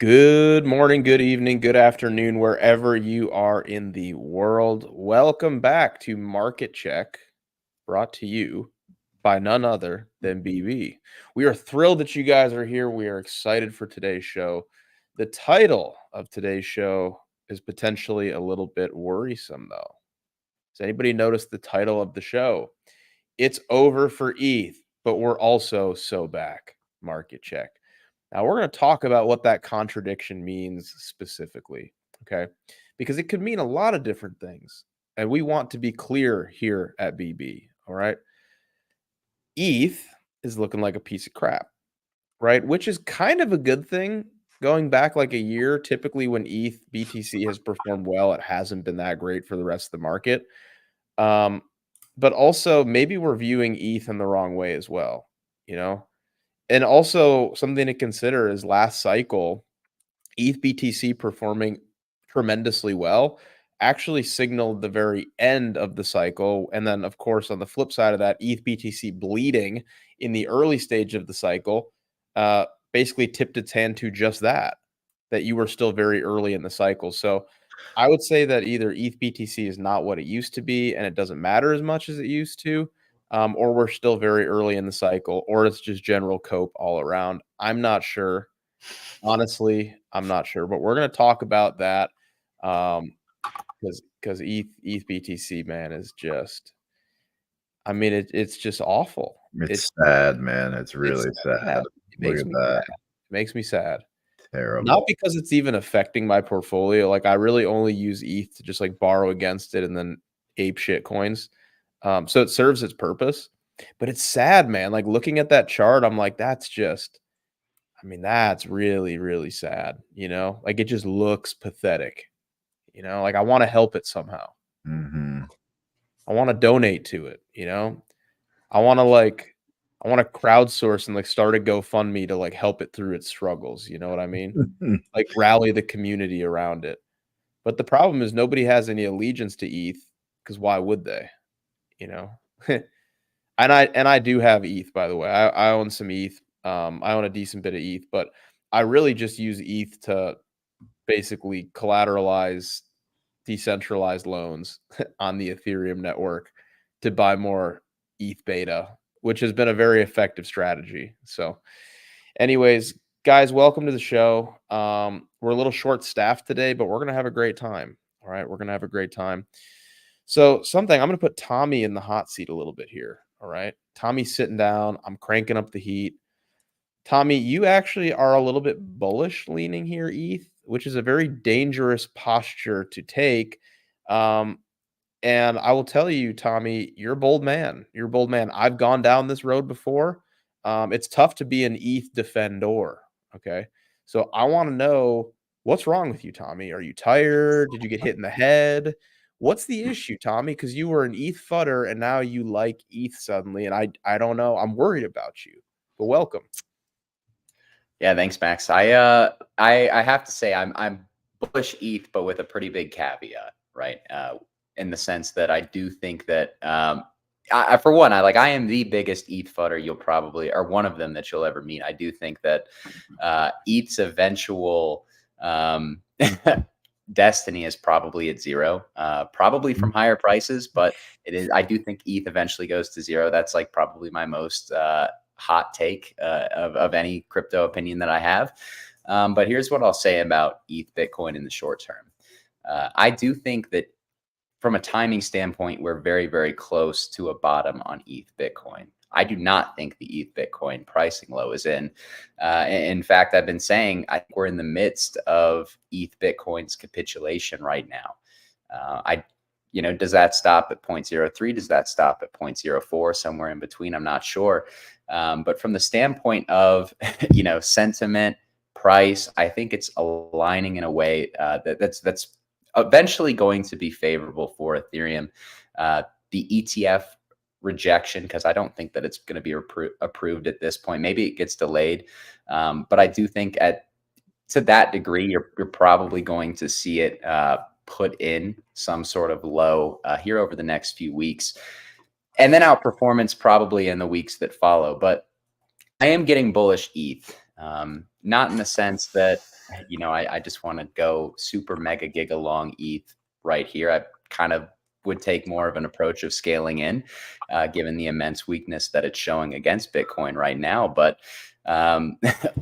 Good morning, good evening, good afternoon, wherever you are in the world. Welcome back to Market Check, brought to you by none other than BB. We are thrilled that you guys are here. We are excited for today's show. The title of today's show is potentially a little bit worrisome, though. Does anybody notice the title of the show? It's over for ETH, but we're also so back. Market Check. Now, we're going to talk about what that contradiction means specifically, okay? Because it could mean a lot of different things. And we want to be clear here at BB, all right? ETH is looking like a piece of crap, right? Which is kind of a good thing. Going back like a year, typically when ETH BTC has performed well, it hasn't been that great for the rest of the market. Um, but also maybe we're viewing ETH in the wrong way as well, you know? And also something to consider is last cycle, ETH BTC performing tremendously well actually signaled the very end of the cycle. And then, of course, on the flip side of that, ETH BTC bleeding in the early stage of the cycle basically tipped its hand to just that you were still very early in the cycle. So I would say that either ETH BTC is not what it used to be and it doesn't matter as much as it used to, or we're still very early in the cycle, or it's just general cope all around. I'm not sure. Honestly, I'm not sure, but we're gonna talk about that, because ETH BTC, man, is just I mean, it's just awful. It's sad, man. It's It's really sad. sad. It Look makes at me sad. that. It makes me sad. Not Terrible. because it's even affecting my portfolio, like, I really only use ETH to just, like, borrow against it and then ape shit coins, so it serves its purpose, but it's sad, man, like, looking at that chart, I'm like, that's just I mean, that's really, really sad, you know? Like, it just looks pathetic, you know? Like, I wanna help it somehow. Mhm. I wanna donate to it, you know? I wanna, like I wanna crowdsource and, like, start a GoFundMe to, like, help it through its struggles, you know what I mean? Like, rally the community around it. But the problem is nobody has any allegiance to ETH, because why would they, you know? And I do have ETH, by the way. I own some ETH. I own a decent bit of ETH, but I really just use ETH to basically collateralize decentralized loans on the Ethereum network to buy more ETH beta, which has been a very effective strategy. So, anyways, guys, welcome to the show. We're a little short staffed today, but we're gonna have a great time. All right, we're gonna have a great time. So, something I'm gonna put Tommy in the hot seat a little bit here. All right, Tommy's sitting down. I'm cranking up the heat. Tommy, you actually are a little bit bullish leaning here, ETH, which is a very dangerous posture to take. Um, and I will tell you, Tommy, you're a bold man. You're a bold man. I've gone down this road before. It's tough to be an ETH defender. Okay. So I want to know what's wrong with you, Tommy. Are you tired? Did you get hit in the head? What's the issue, Tommy? Because you were an ETH fudder and now you like ETH suddenly. And I don't know. I'm worried about you. But welcome. Yeah, thanks, Max. I have to say I'm bullish ETH, but with a pretty big caveat, right? In the sense that I do think that for one, I am the biggest ETH fodder you'll probably, or one of them that you'll ever meet. I do think that ETH's eventual destiny is probably at zero, probably from higher prices, but it is. I do think ETH eventually goes to zero. That's like probably my most hot take of any crypto opinion that I have. But here's what I'll say about ETH Bitcoin in the short term. I do think that from a timing standpoint, we're very, very close to a bottom on ETH Bitcoin. I do not think the ETH Bitcoin pricing low is in. In fact, I've been saying I think we're in the midst of ETH Bitcoin's capitulation right now. Does that stop at 0.03? Does that stop at 0.04? Somewhere in between, I'm not sure. But from the standpoint of, sentiment, price, I think it's aligning in a way that's eventually going to be favorable for Ethereum. The ETF rejection, because I don't think that it's going to be approved at this point. Maybe it gets delayed, but I do think to that degree, you're probably going to see it put in some sort of low here over the next few weeks, and then outperformance probably in the weeks that follow. But I am getting bullish ETH, not in the sense that you know, I just want to go super mega giga long ETH right here. I kind of would take more of an approach of scaling in, given the immense weakness that it's showing against Bitcoin right now. But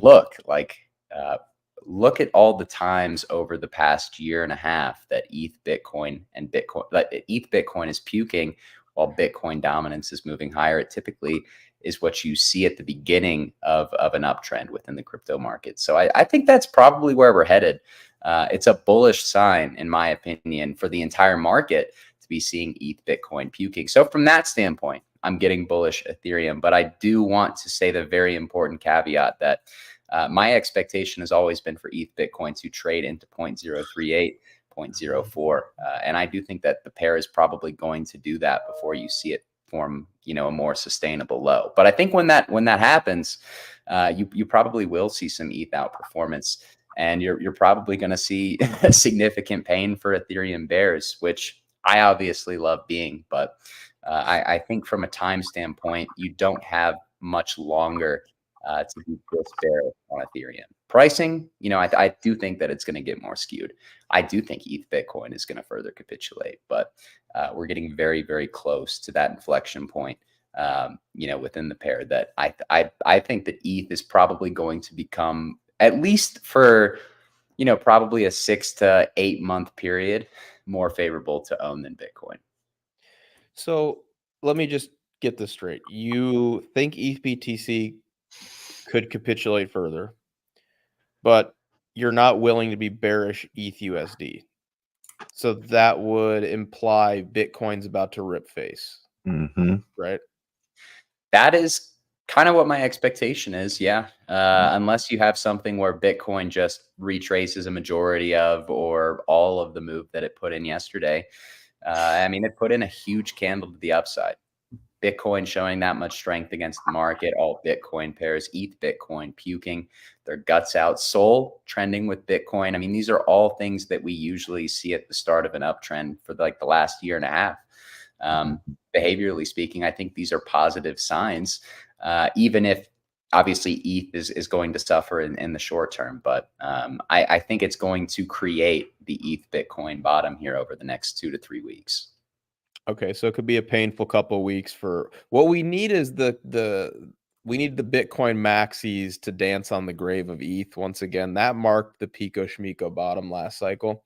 look, like, look at all the times over the past year and a half that ETH Bitcoin and Bitcoin, like ETH Bitcoin is puking while Bitcoin dominance is moving higher. It typically is what you see at the beginning of an uptrend within the crypto market. So I think that's probably where we're headed. It's a bullish sign, in my opinion, for the entire market to be seeing ETH Bitcoin puking. So from that standpoint, I'm getting bullish Ethereum, but I do want to say the very important caveat that my expectation has always been for ETH Bitcoin to trade into 0.038, 0.04. And I do think that the pair is probably going to do that before you see it form, you know, a more sustainable low. But I think when that happens, you probably will see some ETH outperformance, and you're probably going to see significant pain for Ethereum bears, which I obviously love being. But I think from a time standpoint, you don't have much longer to be this bear on Ethereum. Pricing, you know, I do think that it's going to get more skewed. I do think ETH Bitcoin is going to further capitulate, but we're getting very, very close to that inflection point, you know, within the pair that I think that ETH is probably going to become, at least for, you know, probably a 6 to 8 month period, more favorable to own than Bitcoin. So let me just get this straight. You think ETH BTC could capitulate further, but you're not willing to be bearish ETH USD. So that would imply Bitcoin's about to rip face, right? That is kind of what my expectation is. Yeah. Unless you have something where Bitcoin just retraces a majority of or all of the move that it put in yesterday. I mean, it put in a huge candle to the upside. Bitcoin showing that much strength against the market, all Bitcoin pairs, ETH Bitcoin puking their guts out, Sol trending with Bitcoin. I mean, these are all things that we usually see at the start of an uptrend for like the last year and a half. Behaviorally speaking, I think these are positive signs, even if obviously ETH is going to suffer in the short term. But I think it's going to create the ETH Bitcoin bottom here over the next 2 to 3 weeks. Okay, so it could be a painful couple of weeks for what we need is we need the Bitcoin maxis to dance on the grave of ETH once again. That marked the Pico Schmico bottom last cycle.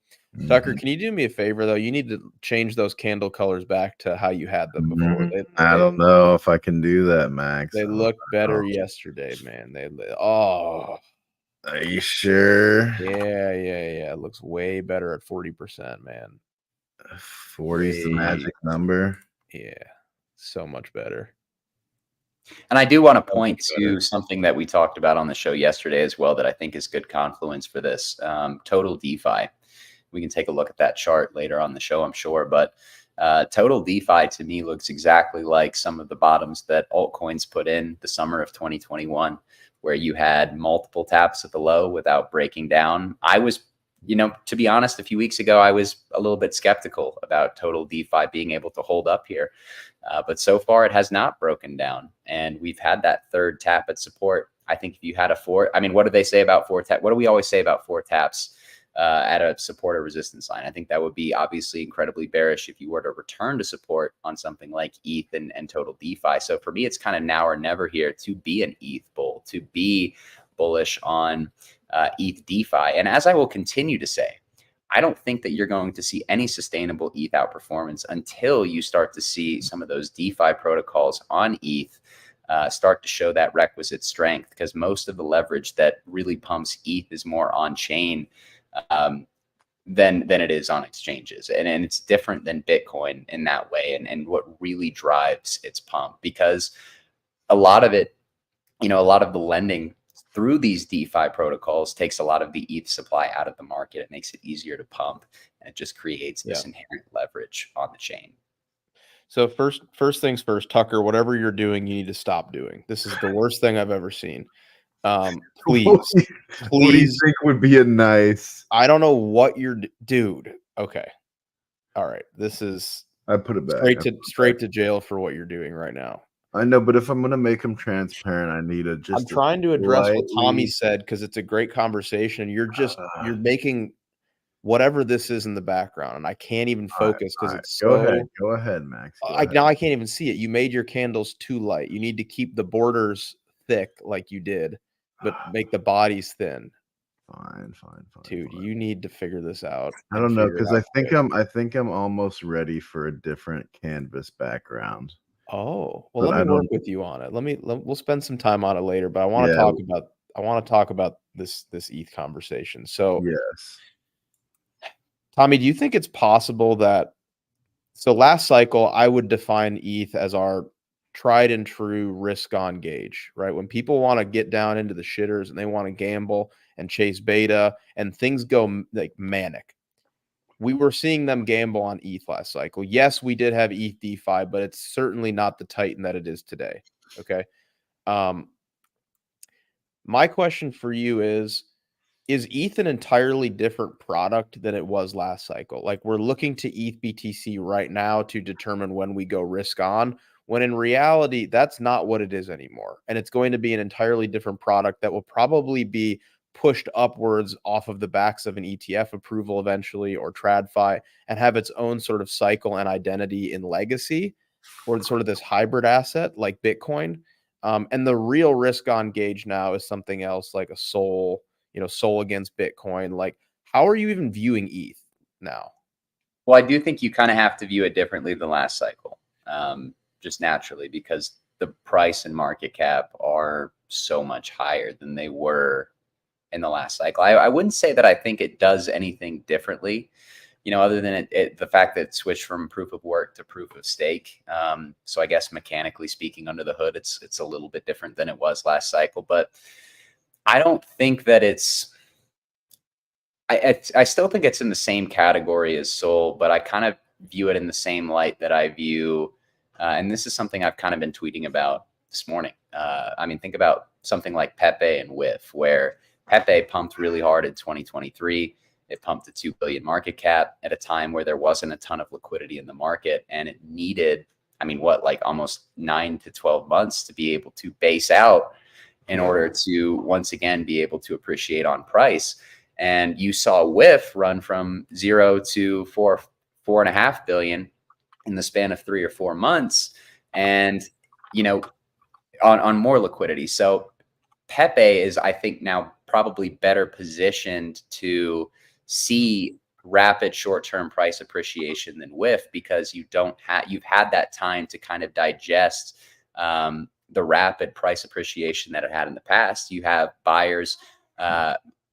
Tucker, can you do me a favor though? You need to change those candle colors back to how you had them before. I don't know if I can do that, Max. They looked better yesterday, man. Are you sure? Yeah. It looks way better at 40%, man. 40 is the magic number. Yeah, so much better. And I do want to point to something that we talked about on the show yesterday as well that I think is good confluence for this. Total DeFi. We can take a look at that chart later on the show, I'm sure. But total DeFi to me looks exactly like some of the bottoms that altcoins put in the summer of 2021, where you had multiple taps at the low without breaking down. I was, you know, to be honest, a few weeks ago, I was a little bit skeptical about total DeFi being able to hold up here. But so far, it has not broken down. And we've had that third tap at support. I think if you had a four, I mean, what do they say about four tap? What do we always say about four taps at a support or resistance line? I think that would be obviously incredibly bearish if you were to return to support on something like ETH and total DeFi. So for me, it's kind of now or never here to be an ETH bull, to be bullish on ETH DeFi. And as I will continue to say, I don't think that you're going to see any sustainable ETH outperformance until you start to see some of those DeFi protocols on ETH start to show that requisite strength, because most of the leverage that really pumps ETH is more on chain than it is on exchanges. And it's different than Bitcoin in that way. And what really drives its pump, because a lot of it, you know, a lot of the lending through these DeFi protocols takes a lot of the ETH supply out of the market. It makes it easier to pump, and it just creates this inherent leverage on the chain. So first things first, Tucker, whatever you're doing, you need to stop doing. This is the worst thing I've ever seen. Please. What do you think would be a nice? I don't know what you're dude. Okay. All right. This is I put it back. straight to jail for what you're doing right now. I know, but if I'm gonna make them transparent, I need I'm trying to address what Tommy slightly. said because it's a great conversation. You're making whatever this is in the background, and I can't even focus because it's Go so. ahead, Max. Go Now I can't even see it. You made your candles too light. You need to keep the borders thick like you did, but make the bodies thin. Fine. Dude, you need to figure this out. I don't know, because I think I'm almost ready for a different canvas background. Oh, well, But let me I work don't. with you on it. We'll spend some time on it later, but I want to Yeah. talk about this ETH conversation. So, Yes. Tommy, do you think it's possible that so last cycle I would define ETH as our tried and true risk on gauge, right? When people want to get down into the shitters and they want to gamble and chase beta and things go like manic. We were seeing them gamble on ETH last cycle. Yes, we did have ETH DeFi, but it's certainly not the Titan that it is today. Okay. Um, my question for you is ETH an entirely different product than it was last cycle? Like we're looking to ETH BTC right now to determine when we go risk on, when in reality, that's not what it is anymore. And it's going to be an entirely different product that will probably be pushed upwards off of the backs of an ETF approval eventually or TradFi and have its own sort of cycle and identity in legacy or sort of this hybrid asset like Bitcoin. And the real risk on gauge now is something else like a Sol, Sol against Bitcoin. Like, how are you even viewing ETH now? Well, I do think you kind of have to view it differently than last cycle, just naturally, because the price and market cap are so much higher than they were in the last cycle. I wouldn't say that I think it does anything differently, other than the fact that it switched from proof of work to proof of stake. So I guess mechanically speaking, under the hood, it's a little bit different than it was last cycle. But I don't think that I still think it's in the same category as Sol, but I kind of view it in the same light that I view, and this is something I've kind of been tweeting about this morning. I mean, think about something like Pepe and WIF, where Pepe pumped really hard in 2023. It pumped a 2 billion market cap at a time where there wasn't a ton of liquidity in the market, and it needed, I mean, like almost 9 to 12 months to be able to base out in order to once again be able to appreciate on price. And you saw WIF run from 0 to 4.5 billion in the span of 3 or 4 months, and on more liquidity. So Pepe is, I think, now probably better positioned to see rapid short-term price appreciation than WIF, because you've had that time to kind of digest the rapid price appreciation that it had in the past. You have buyers,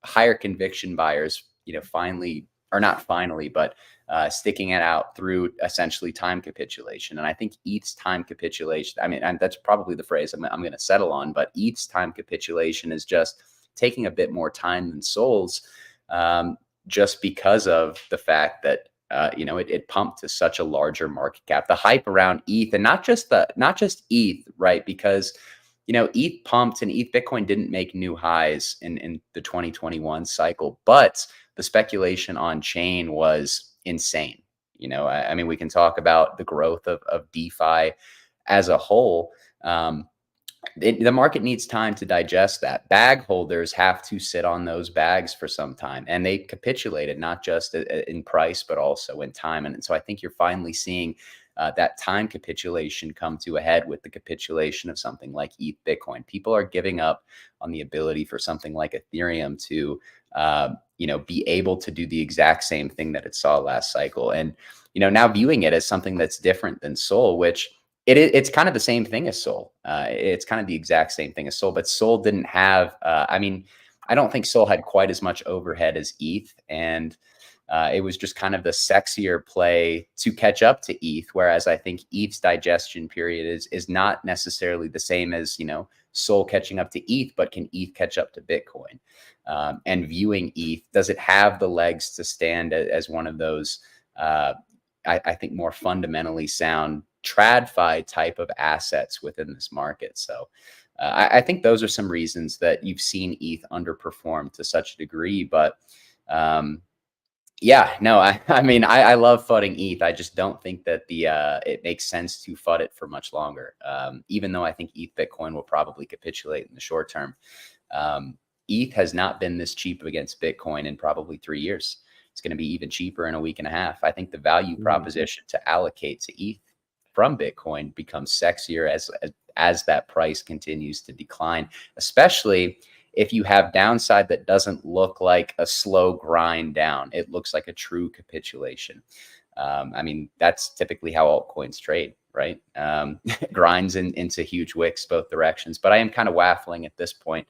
higher conviction buyers, finally, or not finally, but sticking it out through essentially time capitulation. And I think ETH's time capitulation, I mean, and that's probably the phrase I'm going to settle on, but ETH's time capitulation is just taking a bit more time than Sol's, just because of the fact that it pumped to such a larger market cap. The hype around ETH, and not just ETH, right? Because ETH pumped and ETH Bitcoin didn't make new highs in the 2021 cycle, but the speculation on chain was insane. I mean, we can talk about the growth of DeFi as a whole. The market needs time to digest that. Bag holders have to sit on those bags for some time, and they capitulated not just in price, but also in time. And so I think you're finally seeing that time capitulation come to a head with the capitulation of something like ETH Bitcoin. People are giving up on the ability for something like Ethereum to, be able to do the exact same thing that it saw last cycle. And, now viewing it as something that's different than Sol, which it's kind of the same thing as Sol. It's kind of the exact same thing as Sol, but Sol didn't have, I don't think Sol had quite as much overhead as ETH. And it was just kind of the sexier play to catch up to ETH, whereas I think ETH's digestion period is not necessarily the same as, Sol catching up to ETH, but can ETH catch up to Bitcoin? And viewing ETH, does it have the legs to stand as one of those, I think, more fundamentally sound TradFi type of assets within this market? So I think those are some reasons that you've seen ETH underperform to such a degree. But Yeah, no, I mean, I love fudding ETH. I just don't think that it makes sense to FUD it for much longer. Even though I think ETH Bitcoin will probably capitulate in the short term. ETH has not been this cheap against Bitcoin in probably 3 years. It's going to be even cheaper in a week and a half. I think the value proposition to allocate to ETH from Bitcoin becomes sexier as that price continues to decline, especially if you have downside that doesn't look like a slow grind down. It looks like a true capitulation. I mean, that's typically how altcoins trade, right? Grinds into huge wicks both directions. But I am kind of waffling at this point.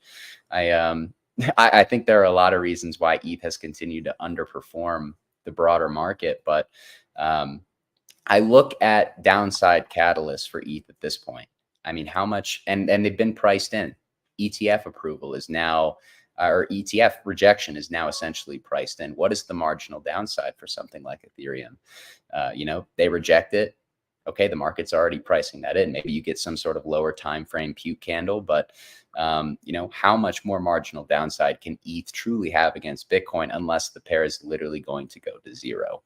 I think there are a lot of reasons why ETH has continued to underperform the broader market, but I look at downside catalysts for ETH at this point. I mean, how much, and they've been priced in. ETF approval is now, or ETF rejection is now essentially priced in. What is the marginal downside for something like Ethereum? They reject it. Okay, the market's already pricing that in. Maybe you get some sort of lower time frame puke candle, but how much more marginal downside can ETH truly have against Bitcoin unless the pair is literally going to go to zero?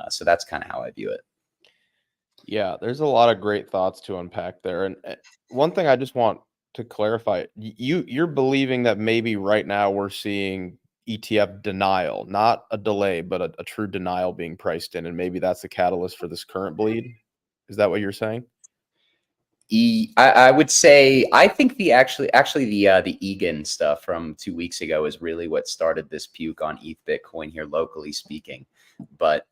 So that's kind of how I view it. Yeah, there's a lot of great thoughts to unpack there. And one thing I just want to clarify, you're believing that maybe right now we're seeing ETF denial, not a delay, but a true denial being priced in, and maybe that's the catalyst for this current bleed. Is that what you're saying? I would say I think the Egan stuff from 2 weeks ago is really what started this puke on ETH Bitcoin here locally speaking. But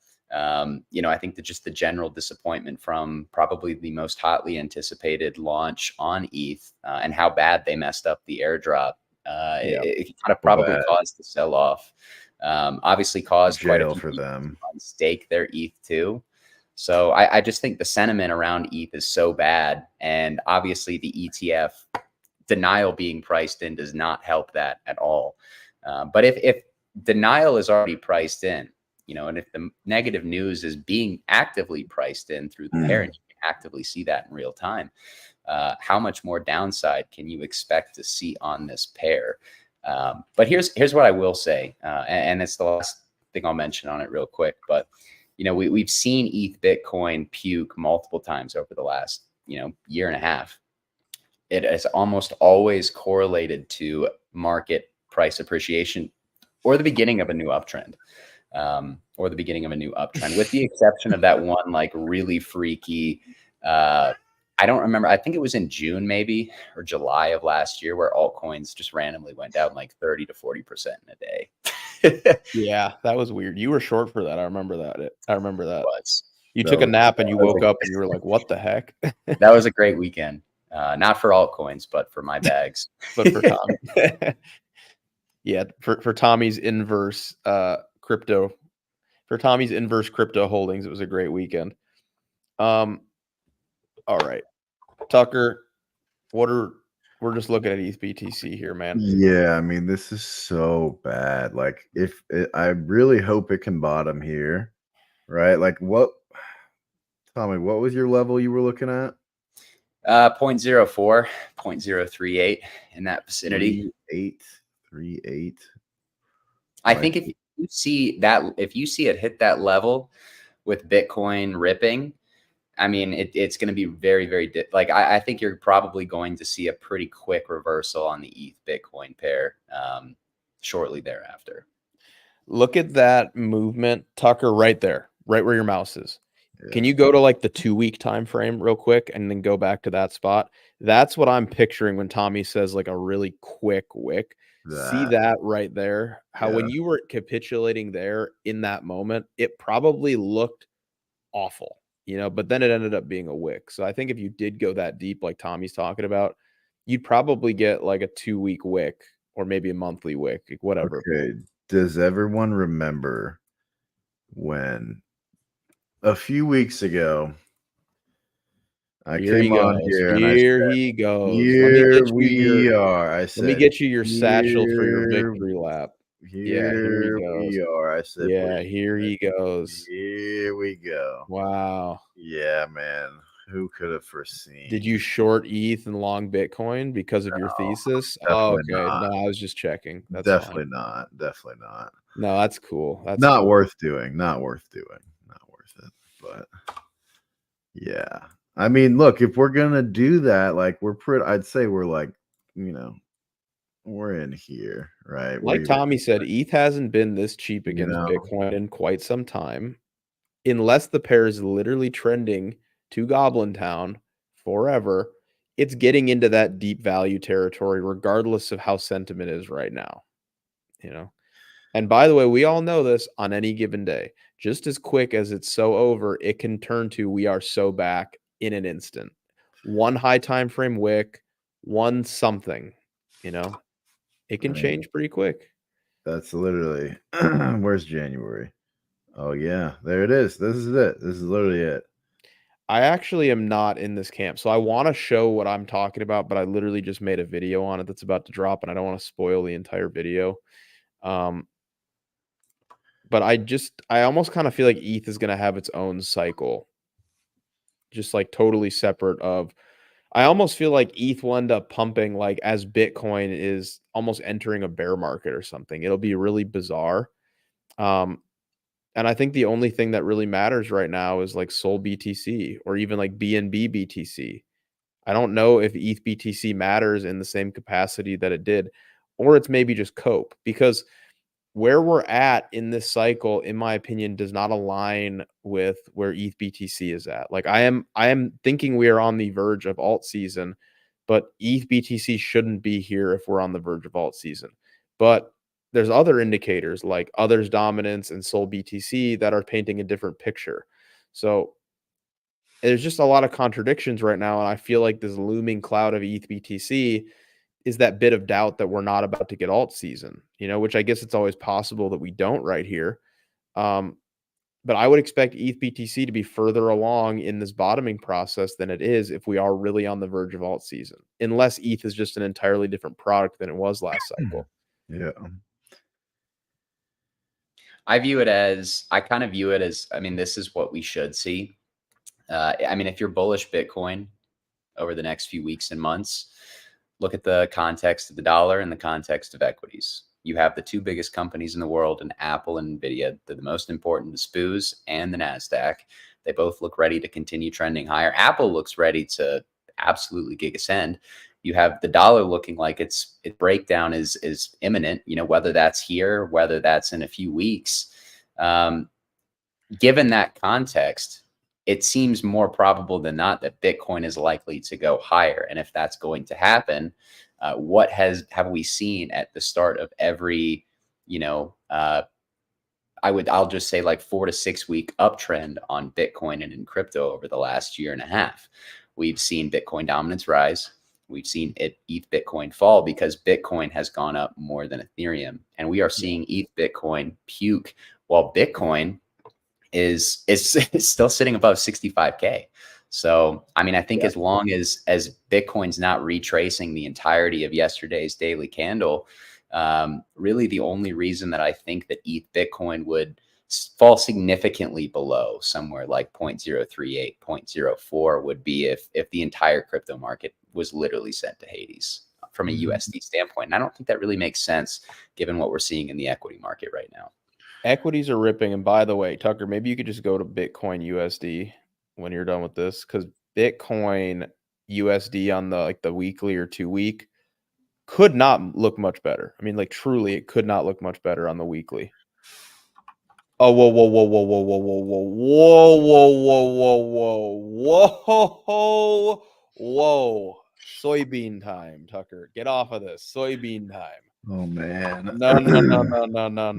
I think that just the general disappointment from probably the most hotly anticipated launch on ETH and how bad they messed up the airdrop. It kind of probably caused the sell off. Obviously caused quite a few for them on stake their ETH too. So I just think the sentiment around ETH is so bad. And obviously the ETF denial being priced in does not help that at all. But if denial is already priced in, and if the negative news is being actively priced in through the pair, and you can actively see that in real time, how much more downside can you expect to see on this pair? But here's what I will say, and it's the last thing I'll mention on it real quick, but we've seen ETH Bitcoin puke multiple times over the last, year and a half. It has almost always correlated to market price appreciation or the beginning of a new uptrend, with the exception of that one, like really freaky, I don't remember. I think it was in June, maybe, or July of last year, where altcoins just randomly went down like 30 to 40% in a day. Yeah, that was weird. You were short for that. I remember that. You That took a nap and you woke up and you were like, "What the heck?" That was a great weekend. Not for altcoins, but for my bags. But for Tommy, yeah, for Tommy's inverse crypto, holdings, it was a great weekend. All right, Tucker, we're just looking at ETH BTC here, man. Yeah, I mean, this is so bad. Like, I really hope it can bottom here, right? Like, Tommy, what was your level you were looking at? 0.04, 0.038 in that vicinity. 38. I think if you see it hit that level with Bitcoin ripping, I mean, it's going to be very, very I think you're probably going to see a pretty quick reversal on the ETH Bitcoin pair shortly thereafter. Look at that movement, Tucker, right there, right where your mouse is. Yeah. Can you go to like the 2-week time frame real quick and then go back to that spot? That's what I'm picturing when Tommy says like a really quick wick. See that right there? How when you were capitulating there in that moment, it probably looked awful, but then it ended up being a wick. So I think if you did go that deep, like Tommy's talking about, you'd probably get like a 2-week wick or maybe a monthly wick, like whatever. Okay. Does everyone remember when a few weeks ago I came on here and I said, he goes. Here we are. I said, let me get you your satchel for your victory lap. Here we are. I said, yeah, here he goes. Here we go. Wow. Yeah, man. Who could have foreseen? Did you short ETH and long Bitcoin because of your thesis? Oh, definitely okay. not. No, I was just checking. That's Definitely fine. not. Definitely not. No, that's cool. That's not cool. worth doing. Not worth doing. Not worth it. But yeah. I mean, look, if we're gonna do that, like I'd say we're like, we're in here, right? Like Tommy said, ETH hasn't been this cheap against Bitcoin in quite some time, unless the pair is literally trending to Goblin Town forever. It's getting into that deep value territory, regardless of how sentiment is right now. And by the way, we all know this on any given day. Just as quick as it's so over, it can turn to we are so back in an instant. One high time frame wick, one something, it can change pretty quick. That's literally where's January? Oh yeah, there it is. This is it. This is literally it. I actually am not in this camp. So I want to show what I'm talking about, but I literally just made a video on it that's about to drop, and I don't want to spoil the entire video. But I almost kind of feel like ETH is going to have its own cycle, just like totally separate of. I almost feel like ETH will end up pumping like as Bitcoin is almost entering a bear market or something. It'll be really bizarre. And I think the only thing that really matters right now is like Sol BTC or even like BNB BTC. I don't know if ETH BTC matters in the same capacity that it did, or it's maybe just cope, because where we're at in this cycle, in my opinion, does not align with where ETH BTC is at. Like I am thinking we are on the verge of alt season, but ETH BTC shouldn't be here if we're on the verge of alt season. But there's other indicators like others dominance and Sol BTC that are painting a different picture. So there's just a lot of contradictions right now, and I feel like this looming cloud of ETH BTC is that bit of doubt that we're not about to get alt season, which I guess it's always possible that we don't right here. But I would expect ETH BTC to be further along in this bottoming process than it is if we are really on the verge of alt season, unless ETH is just an entirely different product than it was last cycle. Yeah. I kind of view it as, I mean, this is what we should see. I mean, if you're bullish Bitcoin over the next few weeks and months, look at the context of the dollar and the context of equities. You have the two biggest companies in the world, and Apple and Nvidia. They're the most important, the SPUs and the NASDAQ. They both look ready to continue trending higher. Apple looks ready to absolutely gig ascend. You have the dollar looking like its breakdown is imminent, whether that's here, whether that's in a few weeks. Given that context, it seems more probable than not that Bitcoin is likely to go higher. And if that's going to happen, what have we seen at the start of every, I'll just say like 4 to 6 week uptrend on Bitcoin and in crypto over the last year and a half? We've seen Bitcoin dominance rise. We've seen ETH Bitcoin fall because Bitcoin has gone up more than Ethereum. And we are seeing ETH Bitcoin puke while Bitcoin is still sitting above 65K. So, I mean, I think as long as Bitcoin's not retracing the entirety of yesterday's daily candle, really the only reason that I think that ETH Bitcoin would fall significantly below somewhere like 0.038, 0.04 would be if the entire crypto market was literally sent to Hades from a USD standpoint. And I don't think that really makes sense given what we're seeing in the equity market right now. Equities are ripping. And by the way, Tucker, maybe you could just go to Bitcoin USD when you're done with this, because Bitcoin USD on the weekly or 2 week could not look much better. I mean, like truly, it could not look much better on the weekly. Oh, whoa, whoa, whoa, whoa, whoa, whoa, whoa, whoa, whoa, whoa, whoa, whoa, whoa, whoa. Soybean time, Tucker. Get off of this. Soybean time. Oh man. No.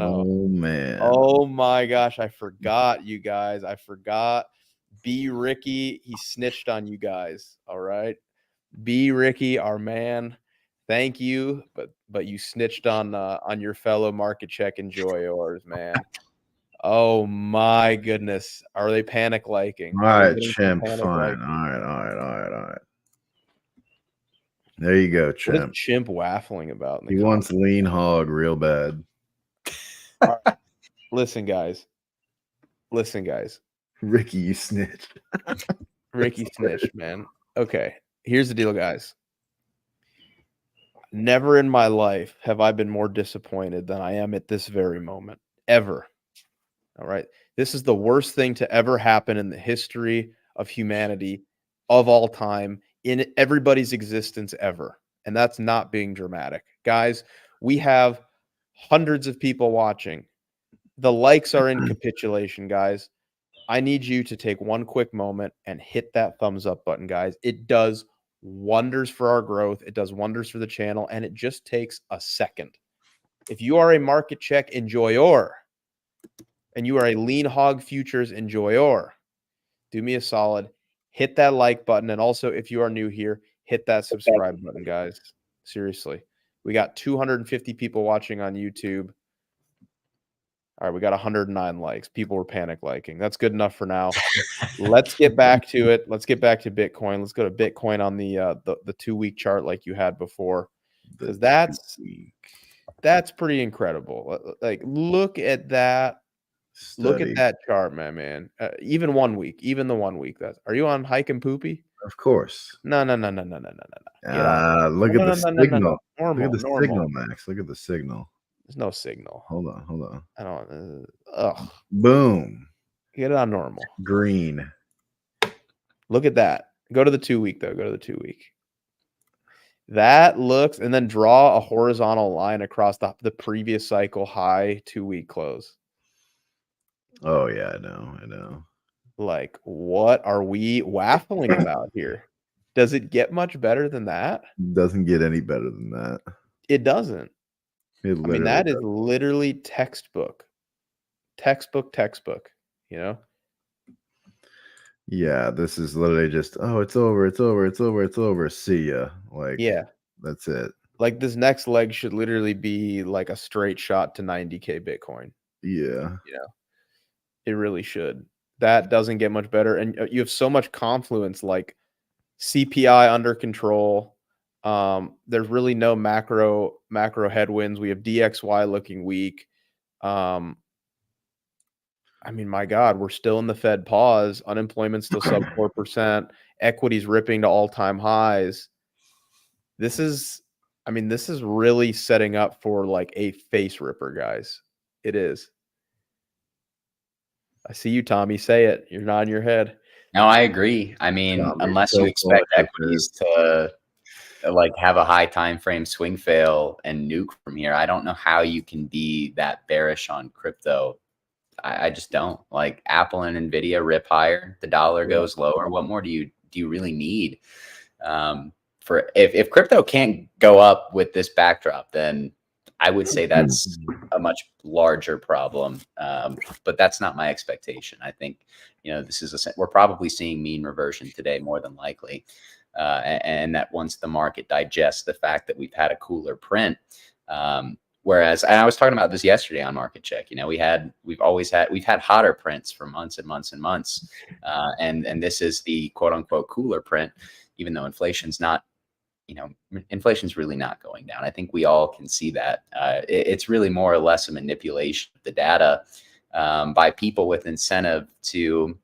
Oh man. Oh my gosh, I forgot, you guys. I forgot. B Ricky, he snitched on you guys. All right. B Ricky, our man. Thank you, but you snitched on your fellow market check enjoyers, man. Oh my goodness. Are they panic liking? All right, Chimp. Fine. All right. There you go, Chimp. What is Chimp waffling about? He wants lean hog real bad. Right. Listen, guys. Ricky, you snitched. Ricky snitched, man. Okay, here's the deal, guys. Never in my life have I been more disappointed than I am at this very moment, ever. All right. This is the worst thing to ever happen in the history of humanity of all time, in everybody's existence ever. And that's not being dramatic. Guys, we have hundreds of people watching. The likes are in capitulation, guys. I need you to take one quick moment and hit that thumbs up button, guys. It does wonders for our growth. It does wonders for the channel, and it just takes a second. If you are a market check enjoyer and you are a lean hog futures enjoyer, do me a solid, hit that like button. And also, if you are new here, hit that subscribe button, guys. Seriously. We got 250 people watching on YouTube. All right, we got 109 likes. People were panic liking. That's good enough for now. Let's get back to it. Let's get back to Bitcoin. Let's go to Bitcoin on the 2-week chart like you had before, because that's pretty incredible. Like, look at that. Look at that chart, man. Even 1 week, even the 1 week. Are you on Hike and Poopy? Of course. No. Look at the signal. Look at the signal, Max. Look at the signal. There's no signal. Hold on. I don't. Boom. Get it on normal. Green. Look at that. Go to the 2 week though. Go to the 2 week. That looks, and then draw a horizontal line across the previous cycle high 2 week close. Oh yeah, I know. Like, what are we waffling about here? Does it get much better than that? Doesn't get any better than that. It doesn't. That is literally textbook, you know? Yeah, this is literally just, it's over. See ya. Like, yeah, that's it. Like, this next leg should literally be like a straight shot to 90K Bitcoin. Yeah. It really should. That doesn't get much better. And you have so much confluence, like CPI under control. There's really no macro headwinds. We have DXY looking weak. My God, we're still in the Fed pause. Unemployment still sub 4%. Equities ripping to all-time highs. This is really setting up for like a face ripper, guys. It is. I see you, Tommy. Say it. You're nodding your head. No, I agree. Unless you expect equities to like have a high time frame swing fail and nuke from here, I don't know how you can be that bearish on crypto. I just don't. Like, Apple and Nvidia rip higher, the dollar goes lower. What more do you really need? For if crypto can't go up with this backdrop, then I would say that's a much larger problem. But that's not my expectation. I think, we're probably seeing mean reversion today, more than likely. And that once the market digests the fact that we've had a cooler print, whereas, and I was talking about this yesterday on Market Check, we've had hotter prints for months and months and months. And this is the quote unquote cooler print, even though inflation's really not going down. I think we all can see that. It's really more or less a manipulation of the data by people with incentive to,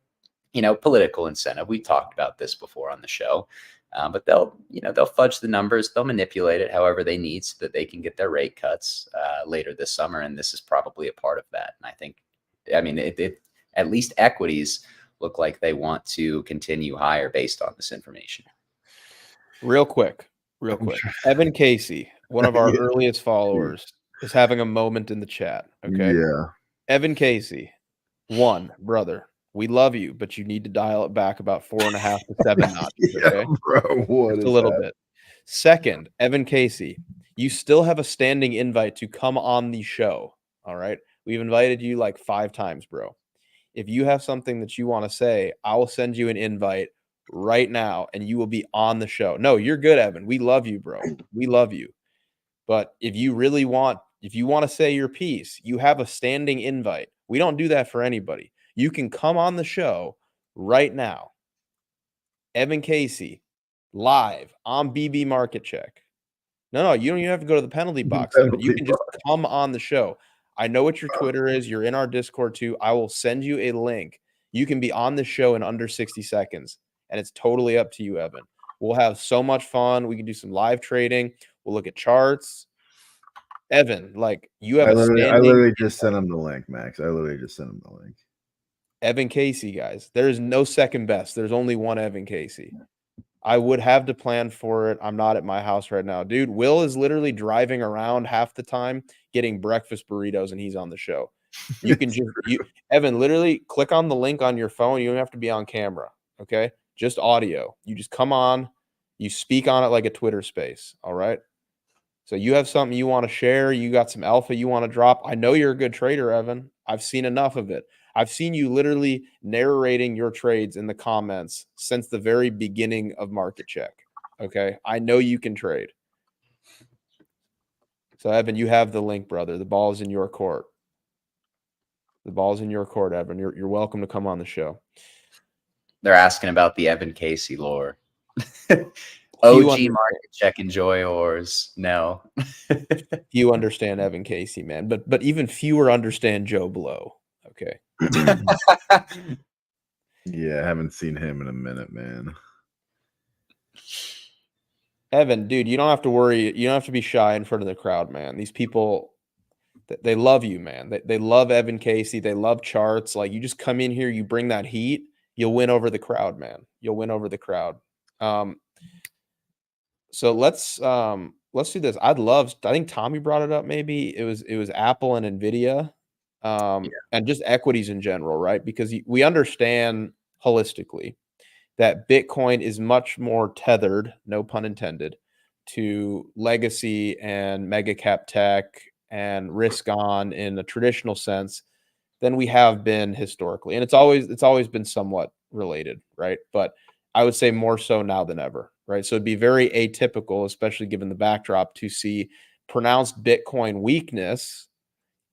political incentive. We talked about this before on the show, but they'll fudge the numbers. They'll manipulate it however they need so that they can get their rate cuts later this summer. And this is probably a part of that. And I think, at least equities look like they want to continue higher based on this information. Real quick. Evan Casey, one of our earliest followers, is having a moment in the chat. Okay. Yeah. Evan Casey, brother, we love you, but you need to dial it back about 4.5 to 7 notches. Okay, bro, just a little bit. Second, Evan Casey, you still have a standing invite to come on the show. All right. We've invited you like 5 times, bro. If you have something that you want to say, I will send you an invite right now and you will be on the show. No, you're good, Evan. We love you, bro. We love you. But if you want to say your piece, you have a standing invite. We don't do that for anybody. You can come on the show right now. Evan Casey, live on BB Market Check. No, you don't even have to go to the penalty box. But you can just come on the show. I know what your Twitter is. You're in our Discord too. I will send you a link. You can be on the show in under 60 seconds. and it's totally up to you, Evan. We'll have so much fun. We can do some live trading. We'll look at charts. Evan, like, you have I a literally standing just sent him the link, Max. I literally just sent him the link. Evan Casey, guys. There is no second best. There's only one Evan Casey. I would have to plan for it. I'm not at my house right now. Dude, Will is literally driving around half the time getting breakfast burritos, and he's on the show. You can just Evan, literally click on the link on your phone. You don't have to be on camera. Okay. Just audio. You just come on, you speak on it like a Twitter space. All right. So you have something you want to share. You got some alpha you want to drop. I know you're a good trader, Evan. I've seen enough of it. I've seen you literally narrating your trades in the comments since the very beginning of Market Check. Okay. I know you can trade. So, Evan, you have the link, brother. The ball is in your court. The ball's in your court, Evan. You're welcome to come on the show. They're asking about the Evan Casey lore. OG Market Check enjoyers. No. You understand Evan Casey, man. But even fewer understand Joe Blow. Okay. Yeah, I haven't seen him in a minute, man. Evan, dude, you don't have to worry. You don't have to be shy in front of the crowd, man. These people, they love you, man. They love Evan Casey. They love charts. Like, you just come in here, you bring that heat, you'll win over the crowd, man. You'll win over the crowd. So let's do this. I think Tommy brought it up. Maybe it was Apple and Nvidia, and just equities in general, right? Because we understand holistically that Bitcoin is much more tethered, no pun intended, to legacy and mega cap tech and risk on in a traditional sense than we have been historically. And it's always been somewhat related, right? But I would say more so now than ever, right? So it'd be very atypical, especially given the backdrop, to see pronounced Bitcoin weakness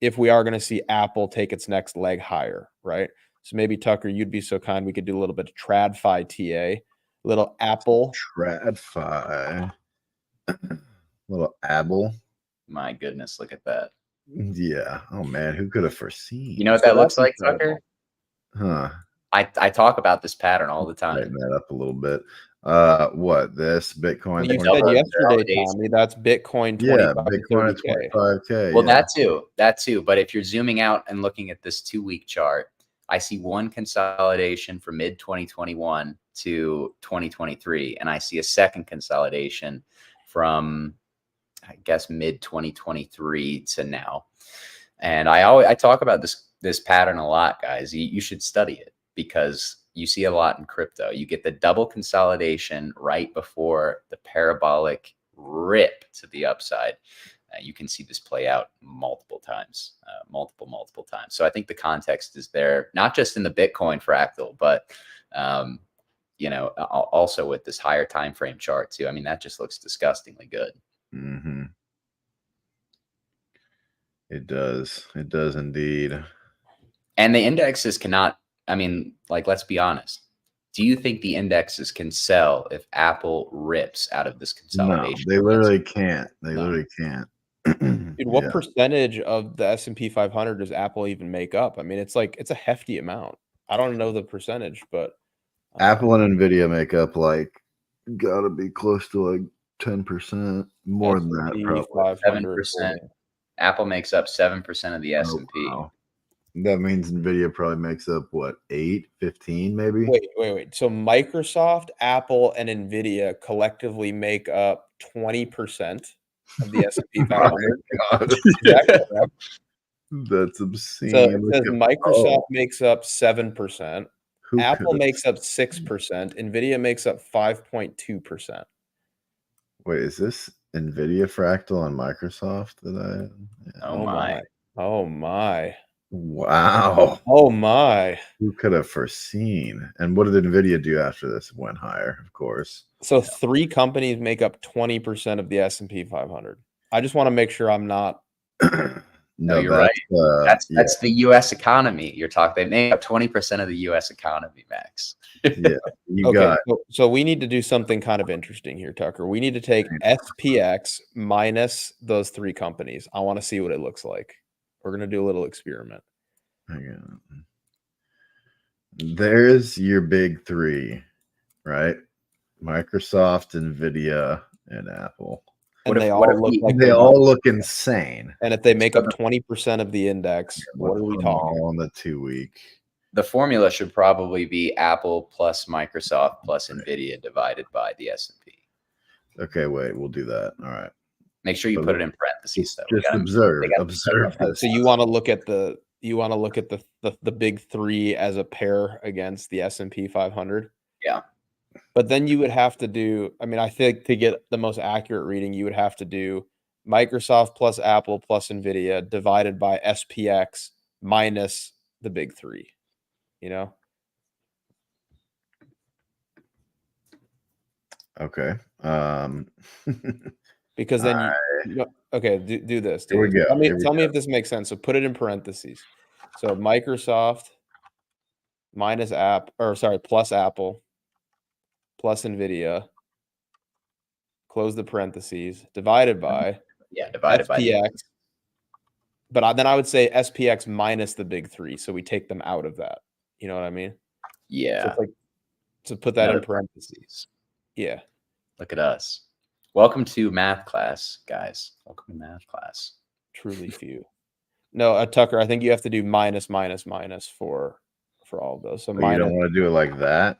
if we are going to see Apple take its next leg higher, right? So maybe, Tucker, you'd be so kind, we could do a little bit of TradFi TA, little Apple. TradFi. Little Apple. My goodness, look at that. Yeah. Oh, man, who could have foreseen? You know what that looks like, Tucker? Huh. I talk about this pattern all the time. Tighten that up a little bit. What, this Bitcoin? Well, you said yesterday, Tommy, that's Bitcoin 25 yeah, Bitcoin at 25K. Well, yeah. that too. But if you're zooming out and looking at this 2-week chart, I see one consolidation from mid 2021 to 2023, and I see a second consolidation from, I guess, mid 2023 to now. And I talk about this pattern a lot, guys. You should study it, because you see a lot in crypto. You get the double consolidation right before the parabolic rip to the upside. You can see this play out multiple times, multiple times. So I think the context is there, not just in the Bitcoin fractal, but also with this higher time frame chart too. I mean, that just looks disgustingly good. Mm-hmm. It does. It does indeed. And the indexes cannot, I mean, like, let's be honest. Do you think the indexes can sell if Apple rips out of this consolidation? No, they literally can't. They literally can't. Dude, what percentage of the S&P 500 does Apple even make up? I mean, it's a hefty amount. I don't know the percentage, but Apple and Nvidia make up gotta be close to 10%, more than that, probably 7%. Apple makes up 7% of the S&P. Wow. That means Nvidia probably makes up what, 8, 15 maybe? Wait. So Microsoft, Apple, and Nvidia collectively make up 20% of the S&P 500. That's obscene. So it says Microsoft makes up 7%. Apple makes up 6%. Nvidia makes up 5.2%. Wait, is this Nvidia fractal on Microsoft that Oh my. Oh my. Wow. Oh my. Who could have foreseen? And what did Nvidia do after this? It went higher, of course. So 3 companies make up 20% of the S&P 500. I just want to make sure I'm not. No, you're right. That's the U.S. economy. You're talking. They make up 20% of the U.S. economy, Max. Yeah. Okay. So we need to do something kind of interesting here, Tucker. We need to take SPX minus those 3 companies. I want to see what it looks like. We're going to do a little experiment. Hang on. There's your big 3. right? Microsoft, Nvidia, and Apple. And What they if- all what if look we- like They they're all about- look insane. And if they make So up 20% of the index, what are we Put them talking? all on the 2-week. The formula should probably be Apple plus Microsoft plus Nvidia divided by the S&P. Okay, wait, we'll do that. All right. Make sure you But put it in parentheses though. Just observe. they gotta Observe set up this. So you want to look at the big three as a pair against the S&P 500. Yeah. But then you would have to do, I mean, I think to get the most accurate reading, you would have to do Microsoft plus Apple plus Nvidia divided by SPX minus the big three, you know? Okay. Because then okay, do this. Here we go. Tell me if this makes sense. So put it in parentheses. So Microsoft minus plus Apple plus Nvidia, close the parentheses, divided by divided by the SPX. But then I would say SPX minus the big three. So we take them out of that. You know what I mean? yeah. So it's like to put that in parentheses. Yeah. Look at us. Welcome to math class, guys. Welcome to math class. Truly few. No, Tucker, I think you have to do minus for all of those. So you don't want to do it like that?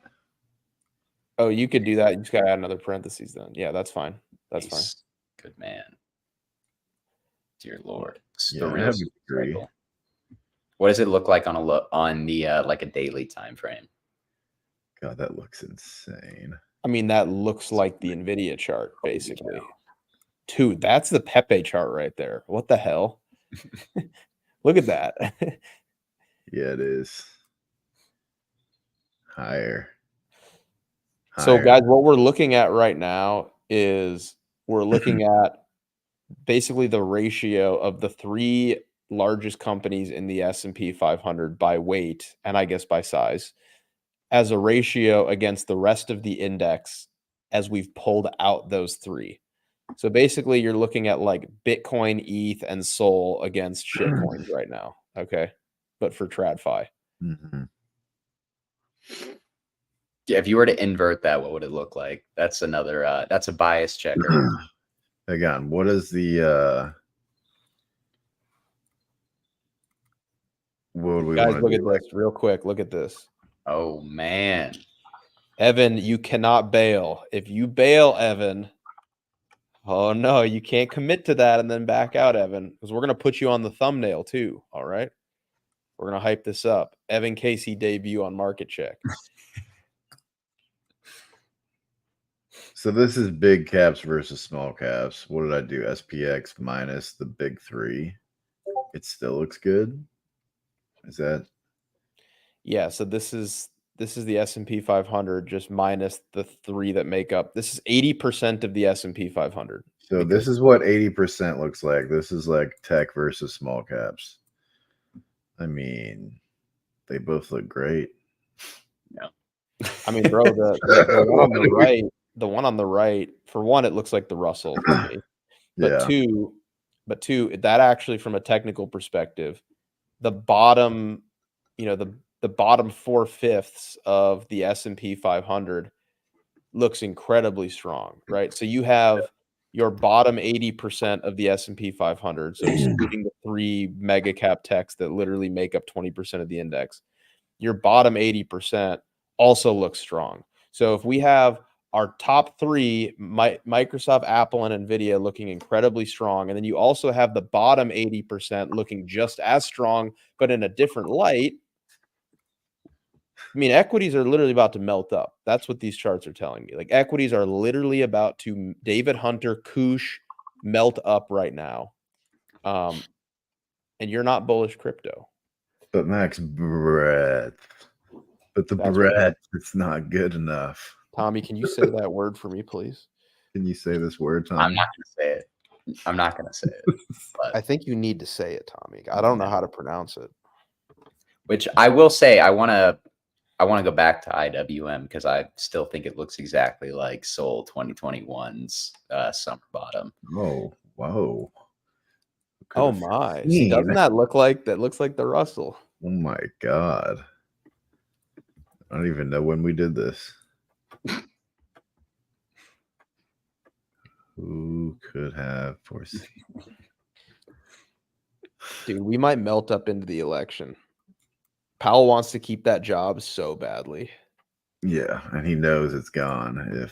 Oh, you could do that. You just got to add another parentheses then. Yeah, that's fine. That's fine. Good man. Dear Lord. Yeah, I have agree. What does it look like on the like a daily time frame? God, that looks insane. I mean, that looks like the Nvidia chart, basically. Dude, that's the Pepe chart right there. What the hell? Look at that. Yeah, it is. Higher. So, guys, what we're looking at right now is we're looking at basically the ratio of the three largest companies in the S&P 500 by weight, and I guess by size, as a ratio against the rest of the index as we've pulled out those three. So basically you're looking at like Bitcoin, ETH, and Sol against shitcoins right now. Okay. But for TradFi. Mm-hmm. Yeah, if you were to invert that, what would it look like? That's another that's a bias checker. Again, what is the what would we guys, want look to at do? this real quick. Look at this. Oh man. Evan, you cannot bail. If you bail, Evan, oh no, you can't commit to that and then back out, Evan, because we're going to put you on the thumbnail too. All right. We're going to hype this up. Evan Casey debut on Market Check. So this is big caps versus small caps. What did I do? SPX minus the big three. It still looks good. Is that? Yeah. So this is the S&P 500 just minus the three that make up. This is 80% of the S&P 500. So this is what 80% looks like. This is like tech versus small caps. I mean, they both look great. No. I mean, bro, the one on the right, for one, it looks like the Russell to me. But two, that actually from a technical perspective, the bottom, the bottom 4/5 of the S&P 500 looks incredibly strong, right? So you have your bottom 80% of the S&P 500, so excluding the three mega cap techs that literally make up 20% of the index, your bottom 80% also looks strong. So if we have our top three, Microsoft, Apple, and Nvidia looking incredibly strong, and then you also have the bottom 80% looking just as strong, but in a different light, I mean, equities are literally about to melt up. That's what these charts are telling me. Like equities are literally about to David Hunter, Koosh, melt up right now. And you're not bullish crypto. But Max, breadth. But the breadth, it's not good enough. Tommy, can you say that word for me, please? Can you say this word, Tommy? I'm not going to say it. I'm not going to say it. But I think you need to say it, Tommy. I don't know how to pronounce it. Which I will say, I want to go back to IWM because I still think it looks exactly like Sol 2021's summer bottom. Oh, whoa. Oh my. See, doesn't that look like looks like the Russell? Oh my God. I don't even know when we did this. Who could have foreseen? Dude, we might melt up into the election. Powell wants to keep that job so badly. Yeah, and he knows it's gone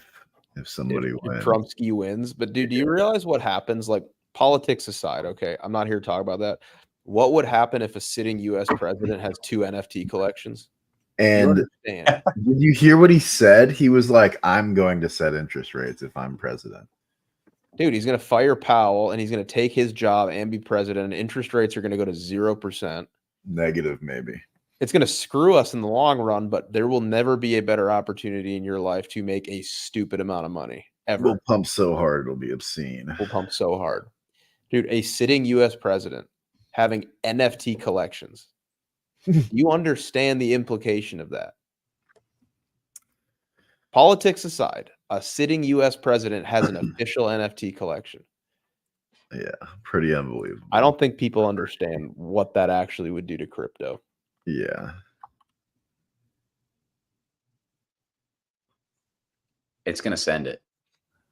if somebody If wins. Trumpsky wins. But dude, do you realize what happens? Like, politics aside, okay, I'm not here to talk about that. What would happen if a sitting U.S. president has 2 NFT collections? You And understand? did you hear what he said? He was like, "I'm going to set interest rates if I'm president." Dude, he's going to fire Powell and he's going to take his job and be president. And interest rates are going to go to 0%. Negative, maybe. It's going to screw us in the long run, but there will never be a better opportunity in your life to make a stupid amount of money ever. We'll pump so hard it'll be obscene. We'll pump so hard. Dude, a sitting U.S. president having NFT collections. You understand the implication of that? Politics aside, a sitting U.S. president has an official NFT collection. Yeah, pretty unbelievable. I don't think people understand what that actually would do to crypto. Yeah. It's going to send it.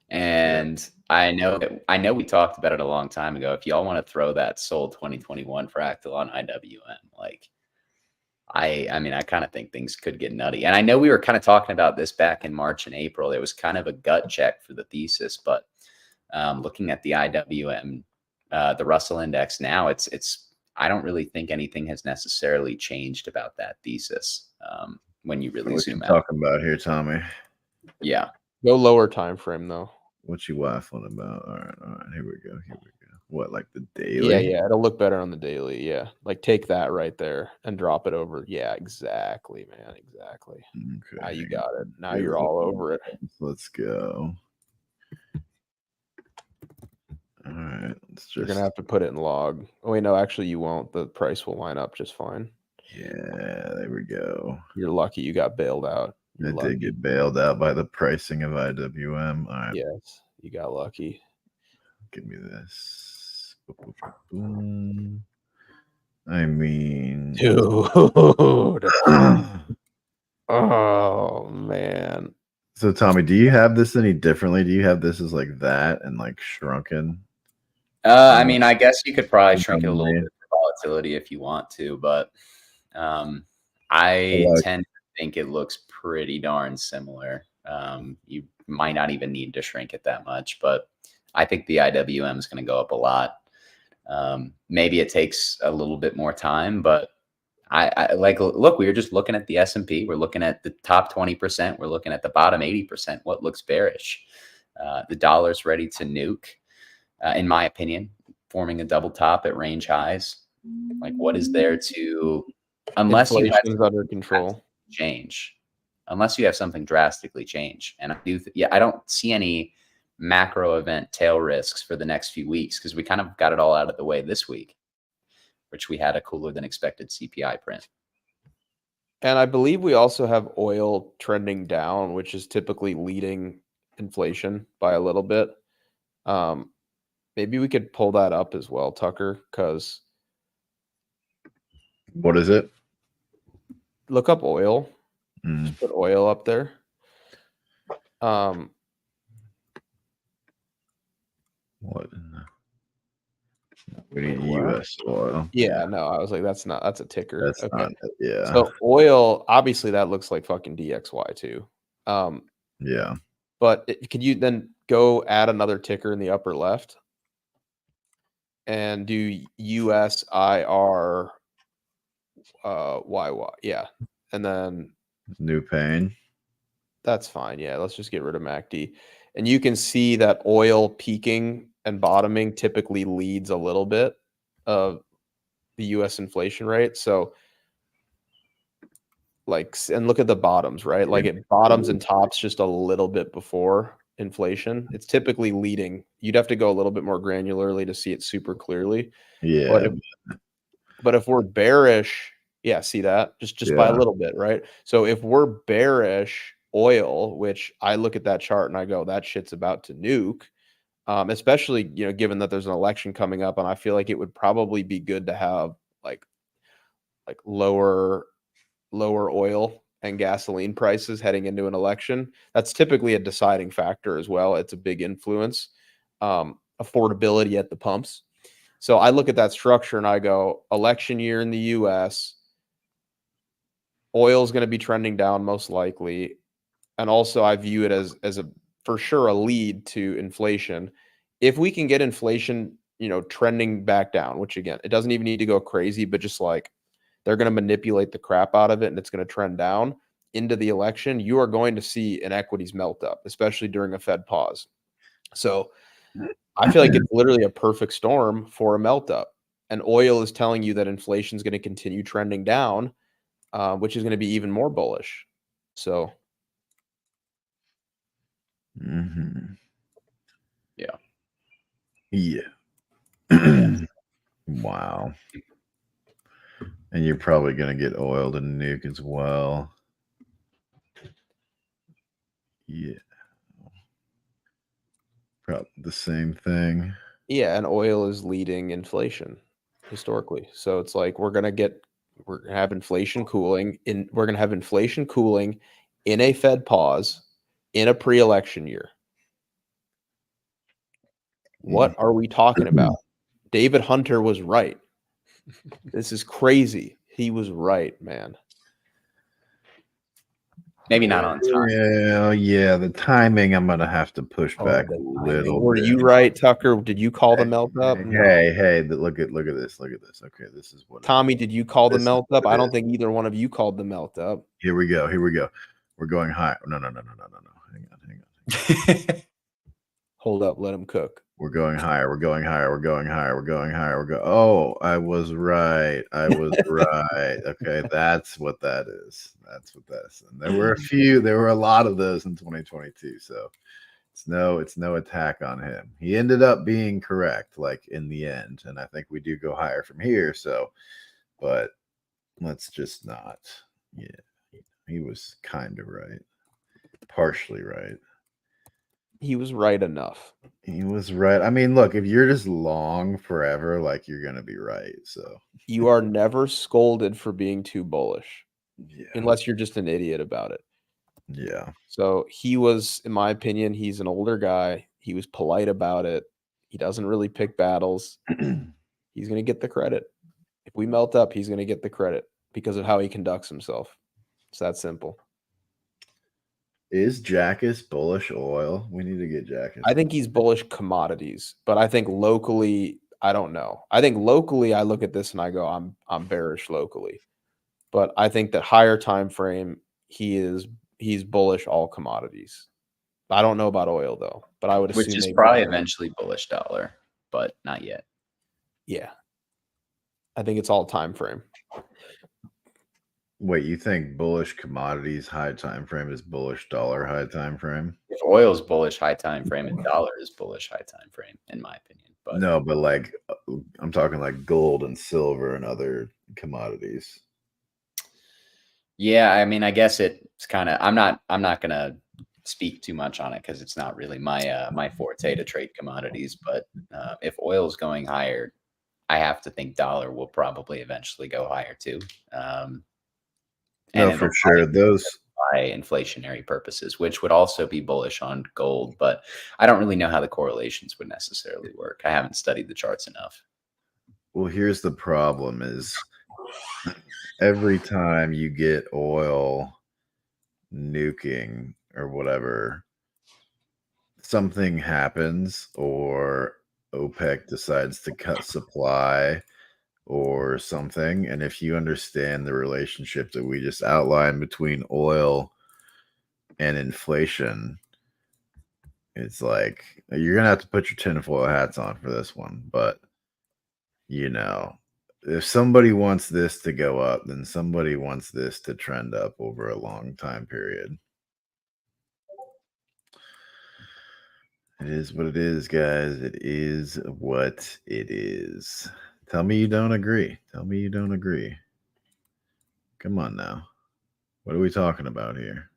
And I know we talked about it a long time ago. If y'all want to throw that sold 2021 fractal on IWM, like I mean, I kind of think things could get nutty. And I know we were kind of talking about this back in March and April. It was kind of a gut check for the thesis, but looking at the IWM, the Russell index now, it's I don't really think anything has necessarily changed about that thesis when you really zoom out. Talking about here, Tommy. Yeah. No lower time frame though. What you waffling about? All right. Here we go. What, like the daily? Yeah. It'll look better on the daily. Yeah. Like take that right there and drop it over. Yeah, exactly, man. Exactly. Okay. Now you got it. Now you're all over it. Let's go. All right. You're going to have to put it in log. Oh, wait, no, actually you won't. The price will line up just fine. Yeah, there we go. You're lucky you got bailed out. I did get bailed out by the pricing of IWM. All right. Yes, you got lucky. Give me this. I mean, dude. Oh man. So Tommy, do you have this any differently? Do you have this as like that and like shrunken? I mean, I guess you could probably shrink it a little bit for volatility if you want to, but I tend to think it looks pretty darn similar. You might not even need to shrink it that much, but I think the IWM is going to go up a lot. Maybe it takes a little bit more time, but I like, look, we were just looking at the S&P. We're looking at the top 20%. We're looking at the bottom 80%. What looks bearish? The dollar's ready to nuke, in my opinion, forming a double top at range highs. Like, what is there to, unless you have under control change, unless you have something drastically change. And I do, I don't see any macro event tail risks for the next few weeks because we kind of got it all out of the way this week, which we had a cooler than expected CPI print. And I believe we also have oil trending down, which is typically leading inflation by a little bit. Maybe we could pull that up as well, Tucker, because what is it? Look up oil. Just put oil up there. What? We need U.S. oil. Yeah, no, I was like, that's a ticker. That's okay. Not it. Yeah. So oil, obviously, that looks like fucking DXY too. Yeah. But could you then go add another ticker in the upper left and do USIR YY? Yeah, and then new pane. That's fine. Yeah, let's just get rid of MACD, and you can see that oil peaking and bottoming typically leads a little bit of the U.S. inflation rate. So, like, and look at the bottoms, right? Like it bottoms and tops just a little bit before inflation. It's typically leading. You'd have to go a little bit more granularly to see it super clearly. Yeah. But if we're bearish, yeah, see that just by a little bit, right? So if we're bearish oil, which I look at that chart and I go, that shit's about to nuke. Especially, given that there's an election coming up, and I feel like it would probably be good to have like lower oil and gasoline prices heading into an election. That's typically a deciding factor as well. It's a big influence. Affordability at the pumps. So I look at that structure and I go, election year in the US, oil is going to be trending down most likely. And also I view it as a for sure a lead to inflation. If we can get inflation, trending back down, which again, it doesn't even need to go crazy, but just like they're going to manipulate the crap out of it and it's going to trend down into the election, you are going to see an equities melt up, especially during a Fed pause. So I feel like it's literally a perfect storm for a melt up. And oil is telling you that inflation is going to continue trending down, which is going to be even more bullish. So, Yeah. Wow. And you're probably going to get oil to nuke as well. Yeah. Probably the same thing. Yeah, and oil is leading inflation historically. So it's like we're gonna have inflation cooling in a Fed pause in a pre-election year. What are we talking about? David Hunter was right. This is crazy. He was right, man. Maybe not on time. Yeah, the timing I'm gonna have to push back a little. Were you right, Tucker? Did you call the melt up? Hey, look at this. Okay, this is what Tommy, did you call the melt up? I don't think either one of you called the melt up. Here we go. We're going high. No. Hang on. Hold up, let him cook. We're going higher. Oh, I was right. Okay, that's what that is. And there were a lot of those in 2022. So it's no attack on him. He ended up being correct, like in the end. And I think we do go higher from here. So, but let's just not. Yeah, he was kind of right, partially right. He was right enough. He was right. I mean, look, if you're just long forever, like you're gonna be right. So you are never scolded for being too bullish, unless you're just an idiot about it. Yeah. So he was, in my opinion, he's an older guy. He was polite about it. He doesn't really pick battles. He's gonna get the credit. If we melt up, he's gonna get the credit because of how he conducts himself. It's that simple. Is Jackus bullish oil? We need to get Jackus. I think he's bullish commodities, but I think locally, I don't know. I think locally, I look at this and I go, I'm bearish locally. But I think that higher time frame, he's bullish all commodities. I don't know about oil though, but I would assume which is probably eventually bullish dollar, but not yet. Yeah, I think it's all time frame. Wait, you think bullish commodities high time frame is bullish dollar high time frame? If oil is bullish high time frame and dollar is bullish high time frame, in my opinion. But no, but like I'm talking like gold and silver and other commodities. Yeah, I mean, I guess it's kind of. I'm not gonna speak too much on it because it's not really my forte to trade commodities. But if oil is going higher, I have to think dollar will probably eventually go higher too. No, for sure. Those by inflationary purposes, which would also be bullish on gold, but I don't really know how the correlations would necessarily work. I haven't studied the charts enough. Well, here's the problem is every time you get oil nuking or whatever, something happens or OPEC decides to cut supply or something. And if you understand the relationship that we just outlined between oil and inflation, it's like you're gonna have to put your tinfoil hats on for this one. But if somebody wants this to go up, then somebody wants this to trend up over a long time period. It is what it is, guys. It is what it is. Tell me you don't agree. Come on now. What are we talking about here?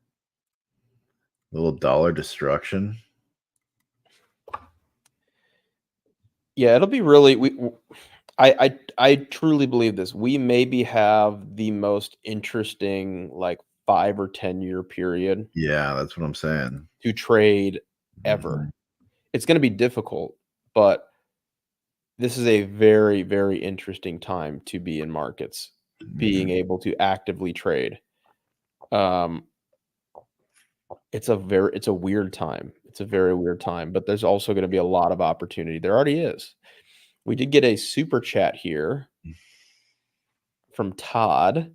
A little dollar destruction? Yeah, it'll be really I truly believe this. We maybe have the most interesting like 5 or 10 year period. Yeah, that's what I'm saying. To trade ever. It's going to be difficult, but this is a very, very interesting time to be in markets, being able to actively trade. It's a weird time. It's a very weird time, but there's also going to be a lot of opportunity. There already is. We did get a super chat here from Todd.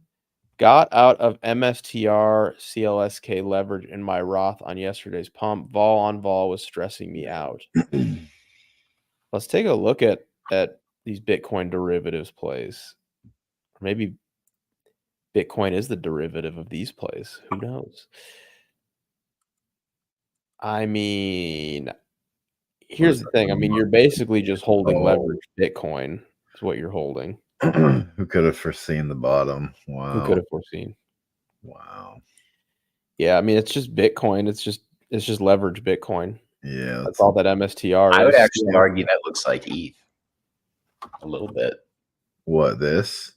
Got out of MSTR CLSK leverage in my Roth on yesterday's pump. Vol on vol was stressing me out. Let's take a look at these Bitcoin derivatives plays. Or maybe Bitcoin is the derivative of these plays. Who knows? I mean, here's the thing. I mean, you're basically just holding leverage Bitcoin is what you're holding. Who could have foreseen the bottom? Wow. Who could have foreseen? Wow. Yeah, I mean, it's just Bitcoin. It's just leverage Bitcoin. Yeah. That's all that MSTR is. I would actually argue that looks like ETH a little bit. What, this?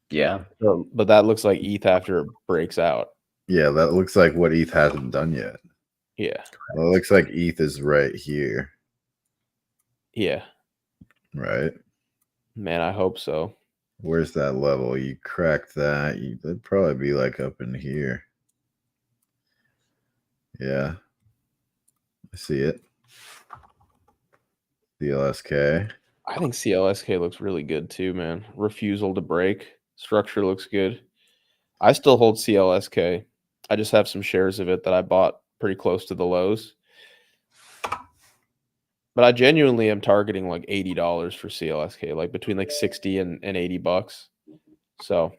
Yeah. But that looks like ETH after it breaks out. Yeah, that looks like what ETH hasn't done yet. Yeah. Well, it looks like ETH is right here. Yeah. Right? Man, I hope so. Where's that level? You cracked that. That'd probably be like up in here. Yeah. I see it. CLSK. I think CLSK looks really good too, man. Refusal to break. Structure looks good. I still hold CLSK. I just have some shares of it that I bought pretty close to the lows. But I genuinely am targeting like $80 for CLSK, like between like 60 and $80. So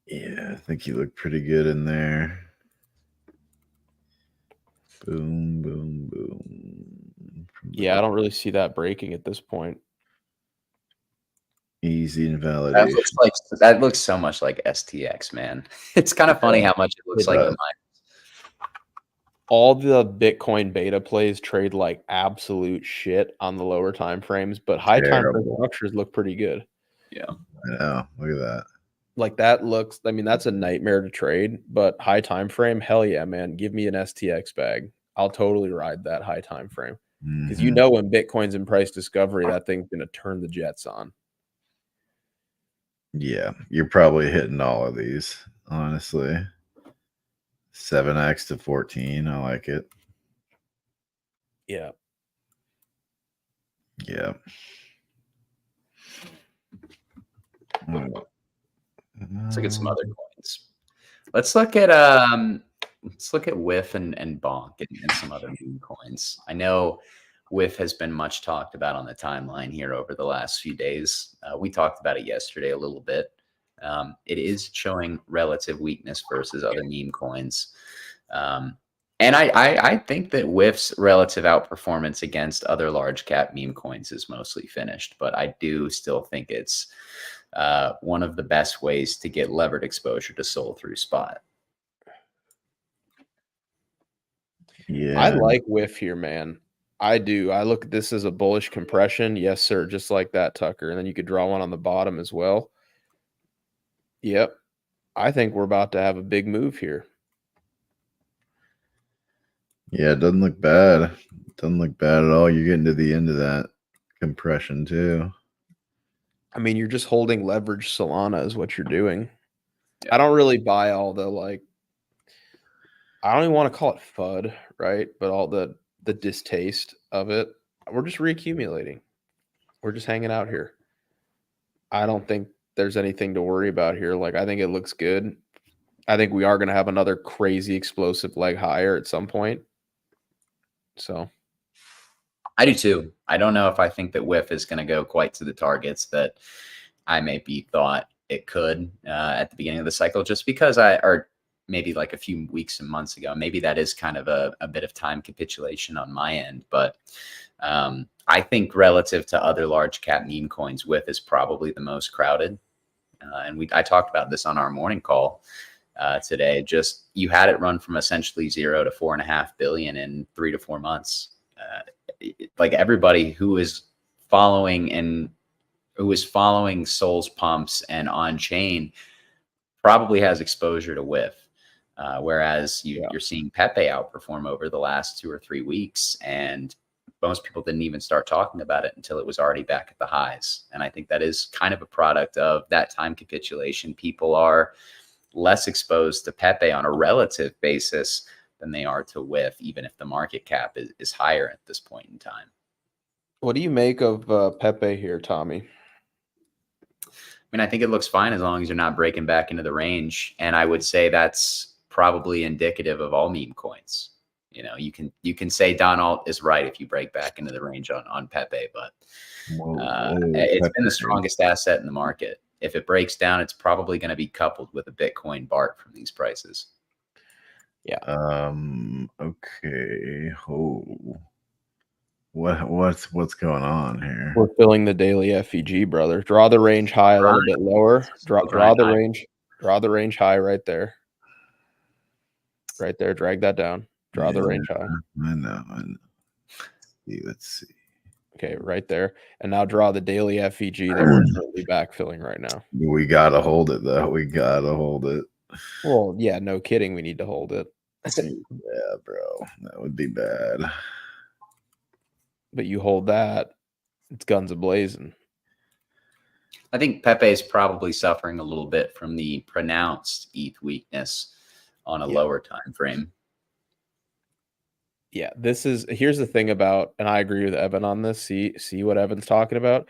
yeah, I think you look pretty good in there. Boom, boom, boom. Yeah, I don't really see that breaking at this point. Easy invalidation. That looks so much like STX, man. It's kind of funny how much it looks like the miners. All the Bitcoin beta plays trade like absolute shit on the lower time frames, but high time frame structures look pretty good. Yeah. I know. Look at that. Like that looks, I mean, that's a nightmare to trade, but high time frame, hell yeah, man. Give me an STX bag. I'll totally ride that high time frame. Because you know when Bitcoin's in price discovery, that thing's going to turn the jets on. Yeah, you're probably hitting all of these, honestly. 7x to 14. I like it. Yeah. Yeah. Let's look at some other coins. Let's look at WIF and Bonk and some other meme coins. I know WIF has been much talked about on the timeline here over the last few days. We talked about it yesterday a little bit. It is showing relative weakness versus other meme coins. And I think that WIF's relative outperformance against other large cap meme coins is mostly finished, but I do still think it's one of the best ways to get levered exposure to SOL through spot. Yeah, I like WIF here, man. I do. I look at this as a bullish compression. Yes, sir. Just like that, Tucker. And then you could draw one on the bottom as well. Yep. I think we're about to have a big move here. Yeah, it doesn't look bad. Doesn't look bad at all. You're getting to the end of that compression too. I mean, you're just holding leverage Solana is what you're doing. Yeah. I don't really buy all the I don't even want to call it FUD, right? But all the distaste of it. We're just reaccumulating. We're just hanging out here. I don't think there's anything to worry about here. Like, I think it looks good. I think we are going to have another crazy explosive leg higher at some point. So I do too. I don't know if I think that WIF is going to go quite to the targets that I maybe thought it could at the beginning of the cycle, just because or maybe like a few weeks and months ago, maybe that is kind of a bit of time capitulation on my end. But I think relative to other large cap meme coins, WIF is probably the most crowded. And I talked about this on our morning call today. Just you had it run from essentially 0 to 4.5 billion in 3 to 4 months. Like everybody who is following Sol's pumps and on chain probably has exposure to whiff. Whereas you're seeing Pepe outperform over the last 2 or 3 weeks, and most people didn't even start talking about it until it was already back at the highs. And I think that is kind of a product of that time capitulation. People are less exposed to Pepe on a relative basis than they are to whiff, even if the market cap is higher at this point in time. What do you make of Pepe here, Tommy? I mean, I think it looks fine as long as you're not breaking back into the range. And I would say that's probably indicative of all meme coins. You know, you can say Don Alt is right if you break back into the range on Pepe, but it's been the strongest asset in the market. If it breaks down, it's probably going to be coupled with a Bitcoin BART from these prices. Yeah. Okay. Oh. What's going on here? We're filling the daily FEG, brother. Draw the range high a little bit lower. Draw the range. Draw the range high right there. Right there. Drag that down. Draw the range high. I know. Let's see. Okay, right there. And now draw the daily FEG that we're currently backfilling right now. We gotta hold it though. We gotta hold it. Well, yeah, no kidding. We need to hold it. Yeah, bro. That would be bad. But you hold that, it's guns a-blazing. I think Pepe is probably suffering a little bit from the pronounced ETH weakness on a lower time frame. Yeah, here's the thing about, and I agree with Evan on this. See what Evan's talking about.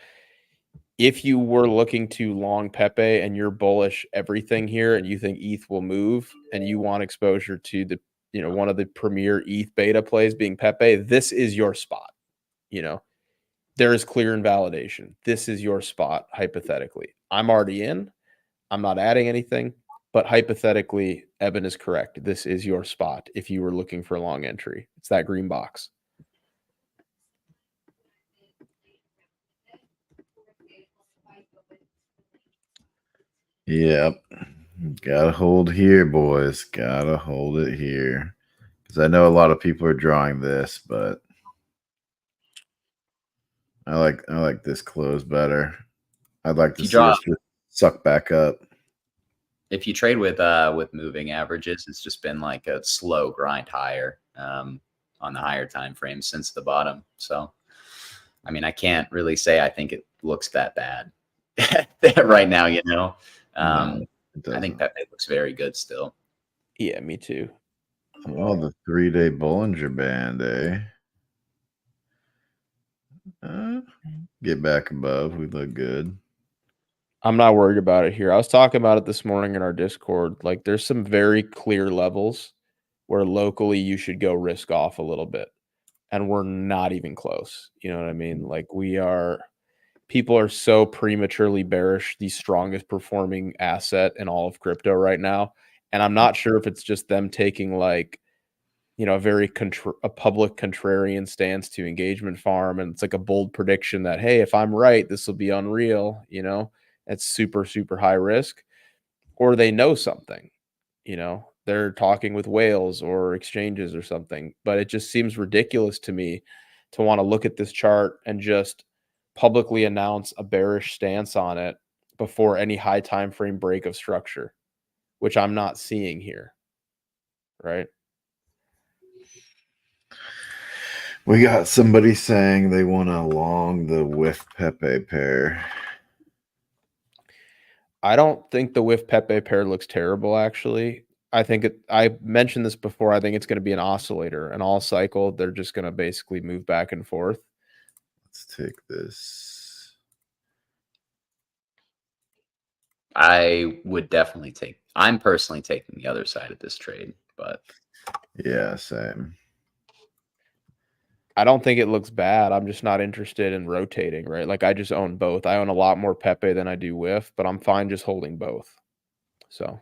If you were looking to long Pepe and you're bullish everything here, and you think ETH will move, and you want exposure to the, one of the premier ETH beta plays being Pepe, this is your spot. There is clear invalidation. This is your spot, hypothetically. I'm already in. I'm not adding anything. But hypothetically, Evan is correct. This is your spot if you were looking for a long entry. It's that green box. Yep. Gotta hold here, boys. Gotta hold it here. Because I know a lot of people are drawing this, but I like this close better. I'd like to see us just suck back up. If you trade with moving averages, it's just been like a slow grind higher on the higher time frame since the bottom. So, I mean, I can't really say I think it looks that bad right now. No, I think Pepe looks very good still. Yeah, me too. Oh, the 3-day Bollinger Band, eh? Get back above. We look good. I'm not worried about it here. I was talking about it this morning in our Discord. Like, there's some very clear levels where locally you should go risk off a little bit. And we're not even close. You know what I mean? Like, people are so prematurely bearish, the strongest performing asset in all of crypto right now. And I'm not sure if it's just them taking like, a very a public contrarian stance to engagement farm. And it's like a bold prediction that, hey, if I'm right, this will be unreal. It's super, super high risk. Or they know something, they're talking with whales or exchanges or something. But it just seems ridiculous to me to want to look at this chart and just publicly announce a bearish stance on it before any high time frame break of structure, which I'm not seeing here. Right? We got somebody saying they want to long the whiff Pepe pair. I don't think the whiff Pepe pair looks terrible, actually. I mentioned this before. I think it's going to be an oscillator, an all cycle. They're just going to basically move back and forth. Let's take this. I'm personally taking the other side of this trade, but yeah, same. I don't think it looks bad. I'm just not interested in rotating, right? Like, I just own both. I own a lot more Pepe than I do whiff, but I'm fine just holding both. So,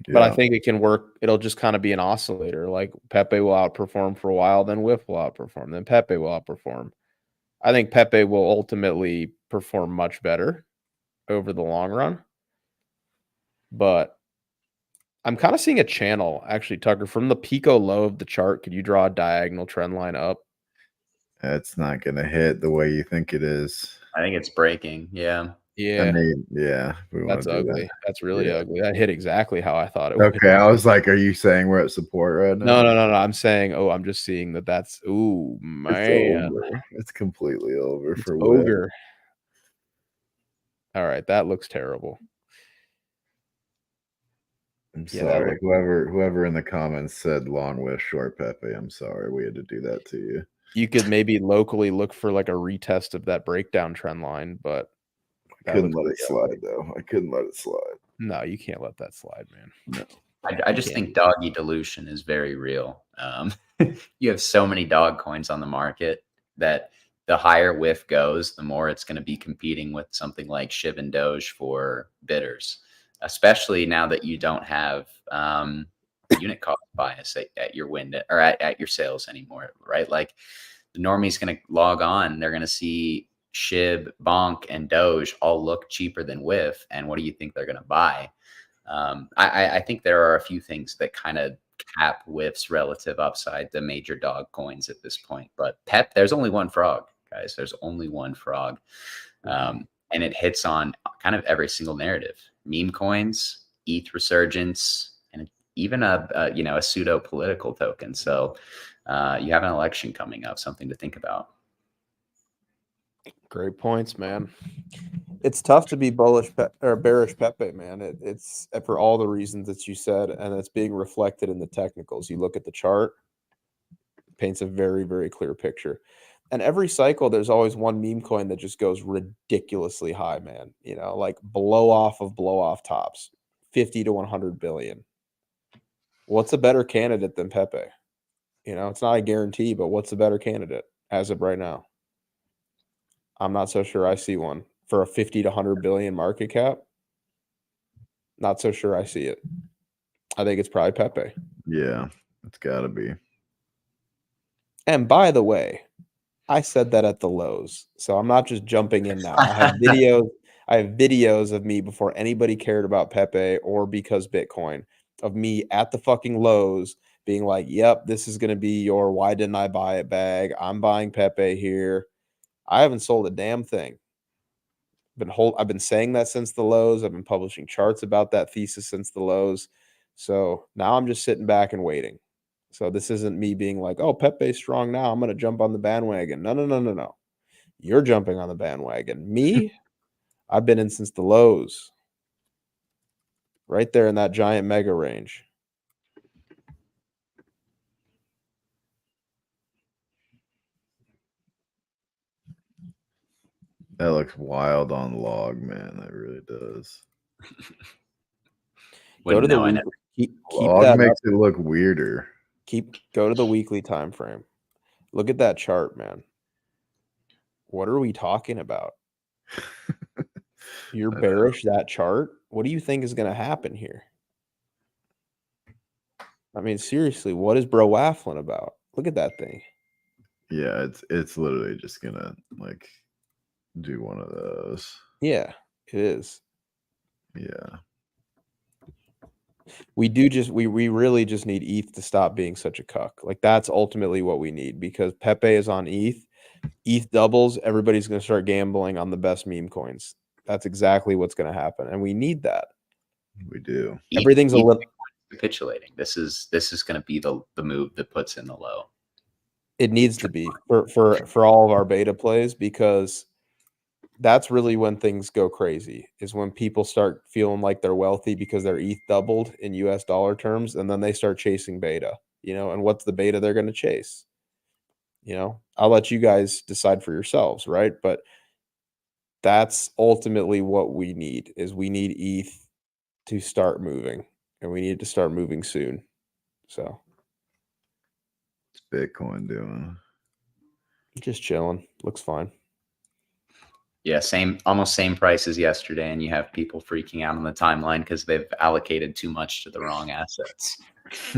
yeah. But I think it can work. It'll just kind of be an oscillator. Like, Pepe will outperform for a while, then whiff will outperform, then Pepe will outperform. I think Pepe will ultimately perform much better over the long run. But I'm kind of seeing a channel, actually, Tucker, from the Pico low of the chart. Could you draw a diagonal trend line up? That's not going to hit the way you think it is. I think it's breaking. Yeah. Yeah, yeah, we want that's to do ugly. that. That's really Yeah. ugly. That hit exactly how I thought it would. Okay, I was like, are you saying we're at support right now? No. I'm saying, I'm just seeing that that's ooh, It's man. over. It's completely over It's for Whip. ogre. All right, that looks terrible. I'm Yeah, that sorry. looks Whoever in the comments said long with short Pepe, I'm sorry we had to do that to you. you could maybe locally look for like a retest of that breakdown trend line, but I couldn't let it slide though. I couldn't let it slide. No, you can't let that slide, man. No. I just think doggy dilution is very real. You have so many dog coins on the market that the higher whiff goes, the more it's going to be competing with something like SHIB and Doge for bidders, especially now that you don't have unit cost bias at your win or at your sales anymore, right? Like the normie's going to log on, they're going to see SHIB, Bonk, and Doge all look cheaper than whiff. And what do you think they're going to buy? I think there are a few things that kind of cap whiff's relative upside to major dog coins at this point. But Pep, there's only one frog, guys. There's only one frog. And it hits on kind of every single narrative. Meme coins, ETH resurgence, and even a pseudo political token. So you have an election coming up, something to think about. Great points, man. It's tough to be bullish or bearish Pepe, man. It's for all the reasons that you said, and it's being reflected in the technicals. You look at the chart, paints a very, very clear picture. And every cycle, there's always one meme coin that just goes ridiculously high, man. You know, like blow off tops, 50 to 100 billion. What's a better candidate than Pepe? You know, it's not a guarantee, but what's a better candidate as of right now? I'm not so sure I see one for a 50 to 100 billion market cap. Not so sure I see it. I think it's probably Pepe. Yeah, it's got to be. And by the way, I said that at the lows, so I'm not just jumping in now. I have videos. I have videos of me before anybody cared about Pepe or because Bitcoin, of me at the fucking lows being like, "Yep, this is going to be your why didn't I buy it bag. I'm buying Pepe here." I haven't sold a damn thing. I've been saying that since the lows. I've been publishing charts about that thesis since the lows. So now I'm just sitting back and waiting. So this isn't me being like, oh, Pepe's strong now, I'm going to jump on the bandwagon. No. You're jumping on the bandwagon. Me, I've been in since the lows. Right there in that giant mega range. That looks wild on log, man. That really does. Go to the weekly. Keep log that makes up. it look weirder. Go to the weekly time frame. Look at that chart, man. What are we talking about? You're bearish that chart? What do you think is going to happen here? I mean, seriously, what is bro waffling about? Look at that thing. Yeah, it's literally just gonna like do one of those. Yeah, it is. Yeah. We really just need ETH to stop being such a cuck. Like that's ultimately what we need because Pepe is on ETH. ETH doubles, everybody's going to start gambling on the best meme coins. That's exactly what's going to happen, and we need that. We do. Everything's a little capitulating. This is going to be the move that puts in the low. It needs to be for all of our beta plays because that's really when things go crazy, is when people start feeling like they're wealthy because their ETH doubled in US dollar terms, and then they start chasing beta, and what's the beta they're going to chase? I'll let you guys decide for yourselves, right? But that's ultimately what we need, is we need ETH to start moving, and we need to start moving soon. So what's Bitcoin doing? Just chilling. Looks fine. Yeah, almost same price as yesterday, and you have people freaking out on the timeline because they've allocated too much to the wrong assets.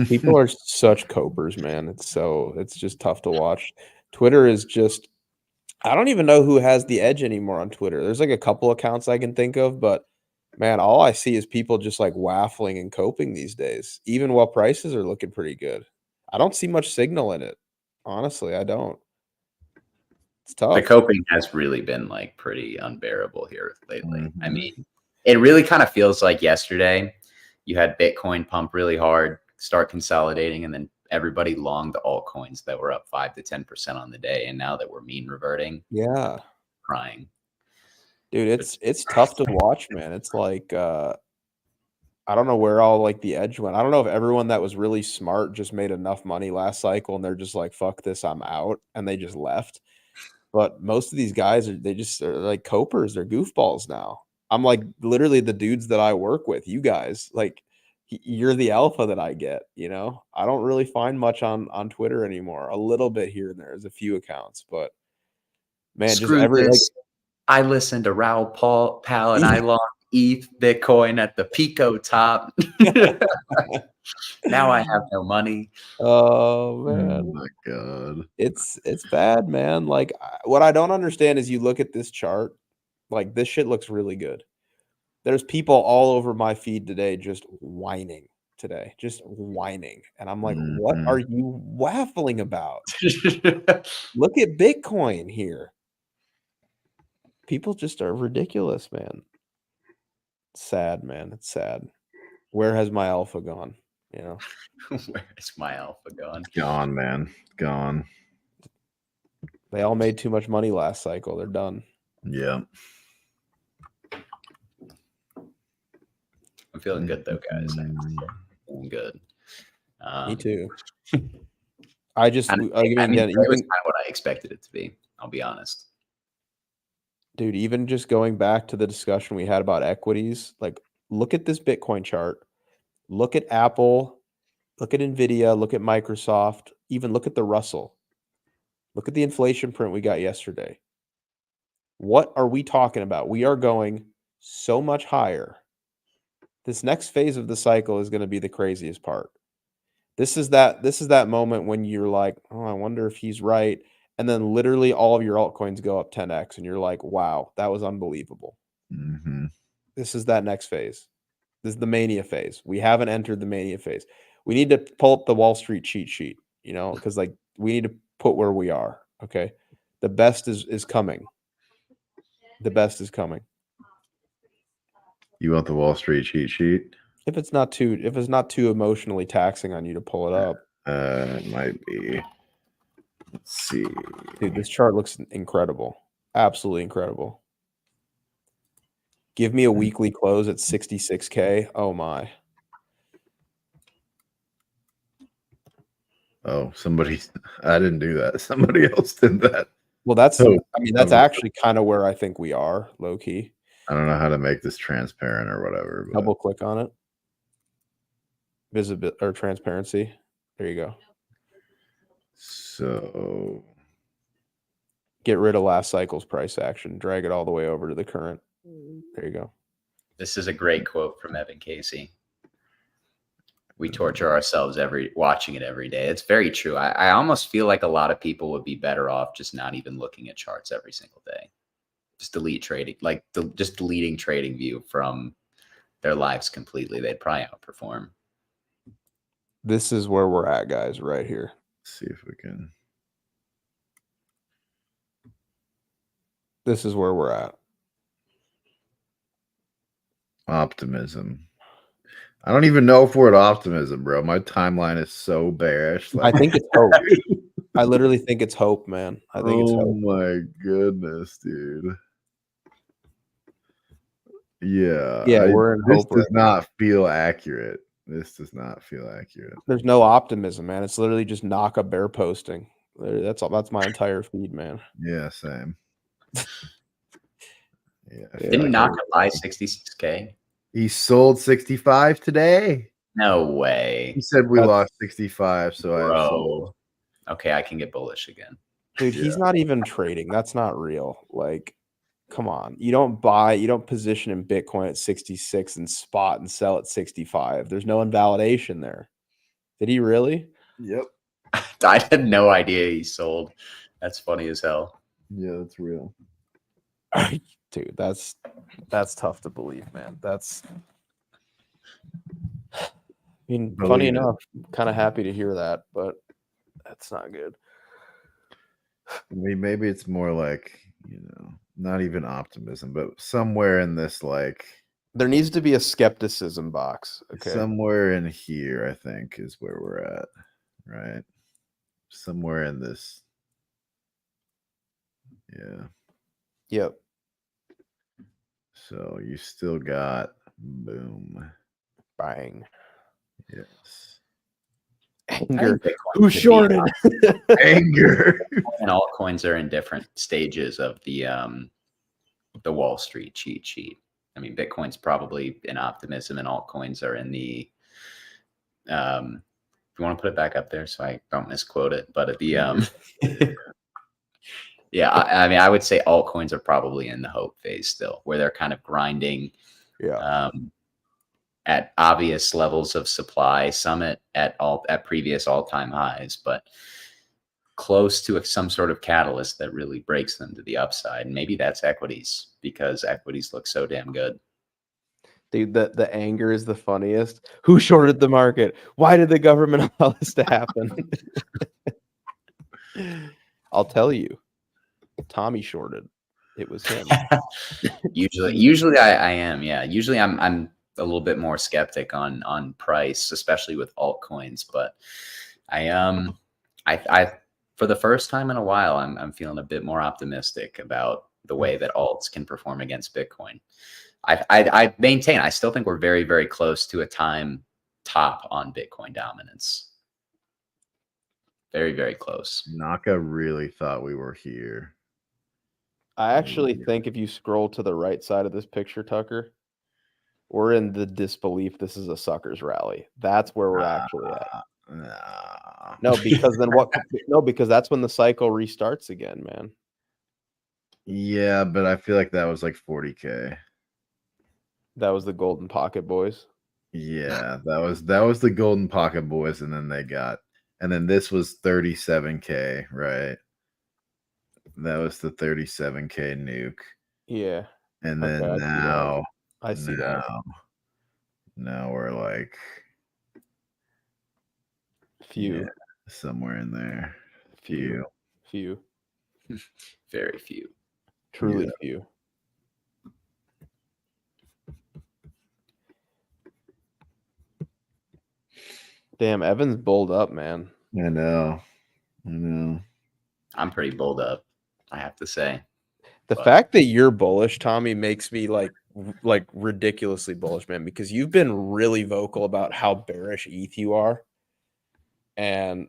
People are such copers, man. It's just tough to watch. Twitter is just, I don't even know who has the edge anymore on Twitter. There's like a couple accounts I can think of, but man, all I see is people just like waffling and coping these days, even while prices are looking pretty good. I don't see much signal in it. Honestly, I don't. It's tough. The coping has really been like pretty unbearable here lately. I Mhm. mean, it really kind of feels like yesterday you had Bitcoin pump really hard, start consolidating, and then everybody longed altcoins that were up 5 to 10% on the day. And now that we're mean reverting, Yeah. crying. Dude, it's tough to watch, man. It's like I don't know where all like the edge went. I don't know if everyone that was really smart just made enough money last cycle and they're just like, fuck this, I'm out, and they just left. But most of these guys are like copers, they're goofballs now. I'm like literally the dudes that I work with, you guys, like you're the alpha that I get, you know? I don't really find much on Twitter anymore. A little bit here and there's a few accounts, but man, just Screw every like this. I listened to Raul Pal and I long ETH Bitcoin at the Pico top. Now I have no money. oh Oh man. my god. It's bad, man. Like what I don't understand is you look at this chart, like this shit looks really good. There's people all over my feed today just whining today, just whining. And I'm like, what Mhm. are you waffling about? Look at Bitcoin here. People just are ridiculous, man. It's sad, man. It's sad. Where has my alpha gone? You know, Where's my alpha gone? Gone, man. Gone. they all made too much money last cycle. They're done. Yeah. I'm feeling good though, guys. I'm Mhm. feeling good. Me too. I just, And I mean, I mean, again, it was even kind of what I expected it to be. I'll be honest. dude, even just going back to the discussion we had about equities, like look at this Bitcoin chart, look at Apple, look at Nvidia, look at Microsoft, even look at the Russell. Look at the inflation print we got yesterday. What are we talking about? We are going so much higher. This next phase of the cycle is going to be the craziest part. This is that moment when you're like, "Oh, I wonder if he's right." And then literally all of your altcoins go up 10x and you're like, "Wow, that was unbelievable." Mhm. This is that next phase. This is the mania phase. We haven't entered the mania phase. We need to pull up the Wall Street cheat sheet, you know, because like we need to put where we are. Okay. The best is coming. The best is coming. You want the Wall Street cheat sheet? If it's not too emotionally taxing on you to pull it up. It might be. Let's see. Dude, this chart looks incredible. Absolutely incredible. Give me a weekly close at 66K. Oh my. Oh, somebody. I didn't do that. Somebody else did that. Well, that's Oh, I mean, that's actually kind of where I think we are, low key. I don't know how to make this transparent or whatever. But Double click on it. Visibility or transparency. There you go. so Get rid of last cycle's price action. Drag it all the way over to the current. There you go. This is a great quote from Evan Casey. We torture ourselves watching it every day. It's very true. I almost feel like a lot of people would be better off just not even looking at charts every single day. Just delete trading, like just deleting trading view from their lives completely. They'd probably outperform. This is where we're at, guys, right here. let's see if we can. This is where we're at. Optimism. I don't even know if we're at optimism, bro. My timeline is so bearish. I think it's hope. I literally think it's hope, man. I think it's hope. Oh my goodness, dude. Yeah. Yeah, we're in this hope does right now. not feel accurate. This does not feel accurate. There's no optimism, man. It's literally just knock a bear posting. That's all. That's my entire feed, man. Yeah, same. Yeah. I feel Didn't like Naka buy 66K? he sold 65 today. No way. He said we That's- lost 65, so I have sold. Bro. Okay, I can get bullish again. Dude, he's not even trading. That's not real. Like, come on. You don't position in Bitcoin at 66 and spot and sell at 65. There's no invalidation there. Did he really? Yep. I had no idea he sold. That's funny as hell. Yeah, that's real. Dude, that's tough to believe, man. That's I mean, funny Believe it. enough, kind of happy to hear that, but that's not good. maybe it's more like, not even optimism, but somewhere in this, like, There needs to be a skepticism box. Okay. somewhere in here, I think, is where we're at, right? Somewhere in this. Yeah. Yep. So you still got boom. Bang. Yes. Anger. Bitcoin Who could be shorted? Anger. and altcoins are in different stages of the Wall Street cheat sheet. I mean, Bitcoin's probably in optimism, and altcoins are in the. If you want to put it back up there, so I don't misquote it, but at the yeah, I mean, I would say altcoins are probably in the hope phase still, where they're kind of grinding. Yeah. At obvious levels of supply, some at previous all-time highs, but close to some sort of catalyst that really breaks them to the upside. And maybe that's equities, because equities look so damn good. Dude, the anger is the funniest. Who shorted the market? Why did the government allow this to happen? I'll tell you. Tommy shorted. It was him. Usually I am. Yeah. Usually I'm a little bit more skeptic on price, especially with altcoins, but I for the first time in a while, I'm feeling a bit more optimistic about the way that alts can perform against Bitcoin. I maintain, I still think we're very, very close to a time top on Bitcoin dominance. Very, very close. Naka really thought we were here. I actually think if you scroll to the right side of this picture, Tucker, we're in the disbelief this is a sucker's rally. That's where we're actually at. No, because then what? No, because that's when the cycle restarts again, man. Yeah, but I feel like that was like 40K. That was the Golden Pocket Boys. Yeah, that was the Golden Pocket Boys, and then this was 37K, right? That was the 37K nuke. Yeah. And Okay, then I see that. Now we're like Few. Somewhere in there. Few. Very few. Truly few. Damn, Evan's bowled up, man. I know. I'm pretty bowled up, I have to say. The fact that you're bullish, Tommy, makes me like ridiculously bullish, man, because you've been really vocal about how bearish ETH you are. And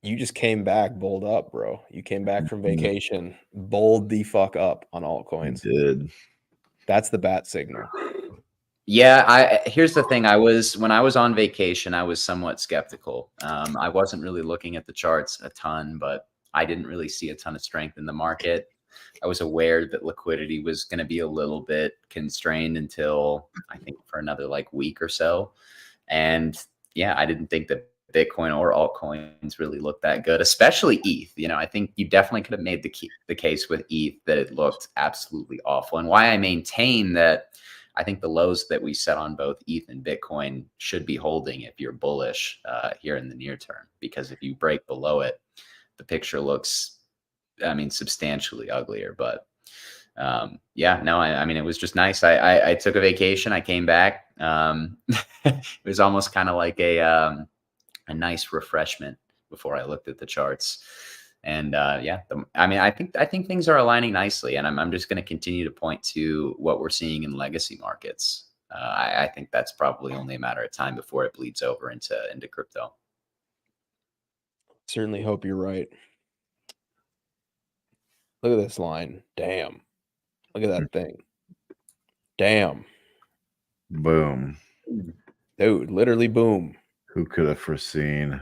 you just came back bowled up, bro. You came back from vacation, bowled the fuck up on altcoins. You did. That's the bat signal. Yeah, here's the thing. When I was on vacation, I was somewhat skeptical. I wasn't really looking at the charts a ton, but I didn't really see a ton of strength in the market. I was aware that liquidity was going to be a little bit constrained until I think for another like week or so. And yeah, I didn't think that Bitcoin or altcoins really looked that good, especially ETH. I think you definitely could have made the case with ETH that it looked absolutely awful. And why I maintain that I think the lows that we set on both ETH and Bitcoin should be holding if you're bullish here in the near term, because if you break below it, the picture looks, substantially uglier. But yeah, no, I mean, it was just nice. I took a vacation. I came back. It was almost kind of like a nice refreshment before I looked at the charts. And yeah, I think things are aligning nicely, and I'm just going to continue to point to what we're seeing in legacy markets. I think that's probably only a matter of time before it bleeds over into crypto. Certainly hope you're right. Look at this line. Damn. Look at that thing. Damn. Boom. Dude, literally boom. Who could have foreseen?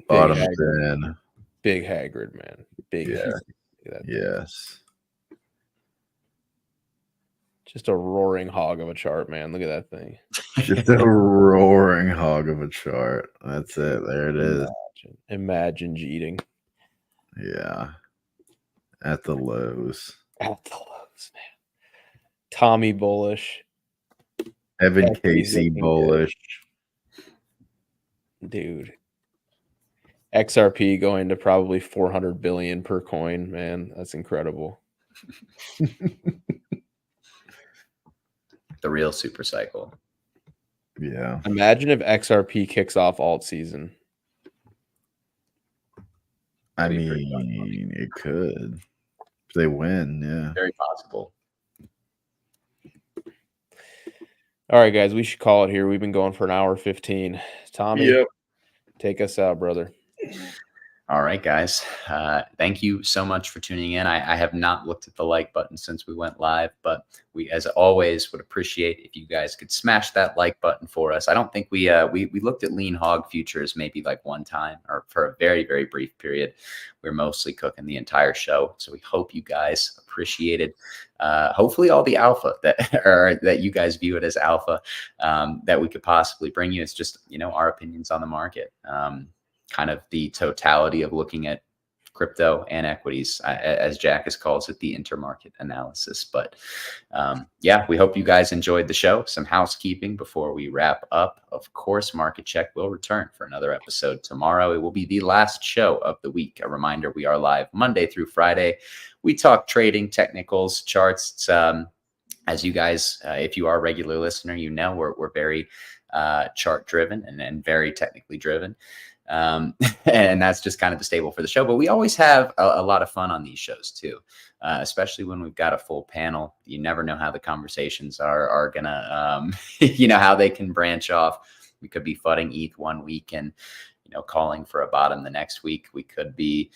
Bottom 10. Big Hagrid, man. Big Hagrid. Yes. Just a roaring hog of a chart, man. Look at that thing. Just a roaring hog of a chart. That's it. There it is. Imagine cheating. Yeah. At the lows. At the lows, man. Tommy bullish. Evan Casey bullish. Dude. XRP going to probably 400 billion per coin, man. That's incredible. The real super cycle. Yeah. Imagine if XRP kicks off alt season. I That'd be pretty fun. mean, it could. If they win, yeah. Very possible. All right, guys, we should call it here. We've been going for an hour 15. Tommy, take us out, brother. All right, guys. Thank you so much for tuning in. I have not looked at the like button since we went live, but we, as always, would appreciate if you guys could smash that like button for us. I don't think we looked at lean hog futures maybe like one time or for a very, very brief period. We're mostly cooking the entire show, so we hope you guys appreciated. Hopefully, all the alpha that you guys view it as alpha that we could possibly bring you. It's just our opinions on the market. Kind of the totality of looking at crypto and equities, as Jack calls it, the intermarket analysis. But yeah, we hope you guys enjoyed the show. Some housekeeping before we wrap up. Of course, Market Check will return for another episode tomorrow. It will be the last show of the week. A reminder, we are live Monday through Friday. We talk trading, technicals, charts. As you guys, if you are a regular listener, we're very chart driven and very technically driven. And that's just kind of the stable for the show. But we always have a lot of fun on these shows too, especially when we've got a full panel. You never know how the conversations are gonna, how they can branch off. We could be fudding ETH one week and calling for a bottom the next week. We could be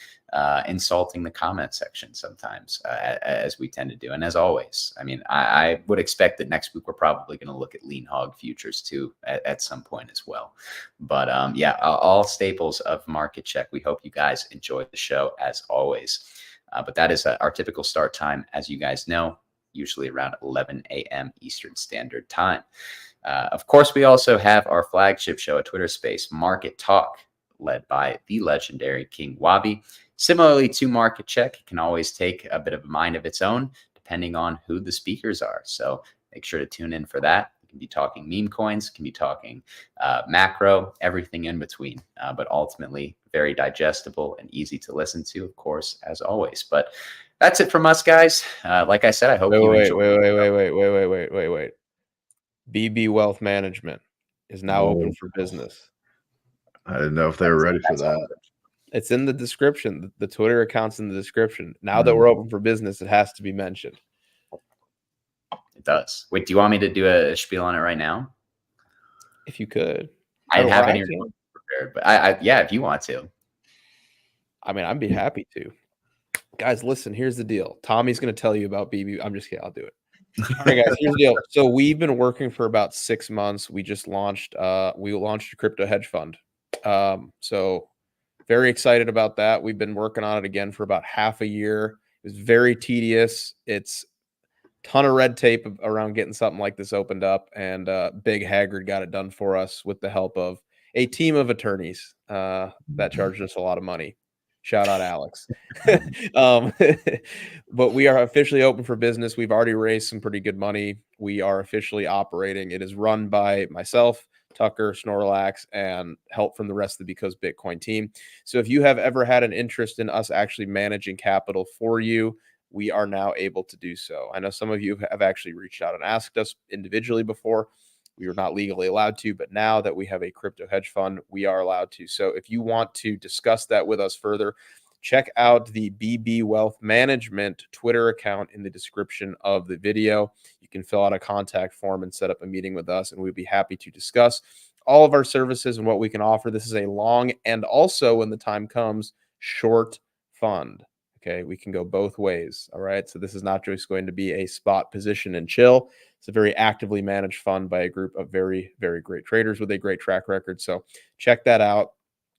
insulting the comment section sometimes, as we tend to do. And as always, I mean, I would expect that next week we're probably going to look at lean hog futures too at some point as well. But yeah, all staples of Market Check. We hope you guys enjoy the show as always. But that is our typical start time, as you guys know, usually around 11 a.m. Eastern Standard Time. Of course, we also have our flagship show, a Twitter space, Market Talk, led by the legendary King Wabi. Similarly to Market Check, it can always take a bit of a mind of its own, depending on who the speakers are. So make sure to tune in for that. We can be talking meme coins, can be talking macro, everything in between, but ultimately very digestible and easy to listen to, of course, as always. But that's it from us, guys. Like I said, I hope you enjoy. Wait. BB Wealth Management is now open for business. I didn't know if they were ready for that. It's in the description. The Twitter account's in the description. Now that we're open for business, it has to be mentioned. It does. Wait, do you want me to do a spiel on it right now? If you could. I have any prepared, but yeah, if you want to. I mean, I'd be happy to. Guys, listen, here's the deal. Tommy's going to tell you about BB. I'm just kidding. I'll do it. All right, guys, here's the deal. So we've been working for about 6 months. We just launched a crypto hedge fund. So very excited about that. We've been working on it again for about half a year. It was very tedious. It's a ton of red tape around getting something like this opened up, and Big Haggard got it done for us with the help of a team of attorneys that charged us a lot of money. Shout out Alex. But we are officially open for business. We've already raised some pretty good money. We are officially operating. It is run by myself, Tucker, Snorlax, and help from the rest of the Because Bitcoin team. So if you have ever had an interest in us actually managing capital for you, we are now able to do so. I know some of you have actually reached out and asked us individually before. We were not legally allowed to, but now that we have a crypto hedge fund, we are allowed to. So if you want to discuss that with us further, check out the BB Wealth Management Twitter account in the description of the video. You can fill out a contact form and set up a meeting with us, and we'd be happy to discuss all of our services and what we can offer. This is a long and also, when the time comes, short fund. Okay, we can go both ways. All right, so this is not just going to be a spot position and chill. It's a very actively managed fund by a group of very, very great traders with a great track record. So check that out.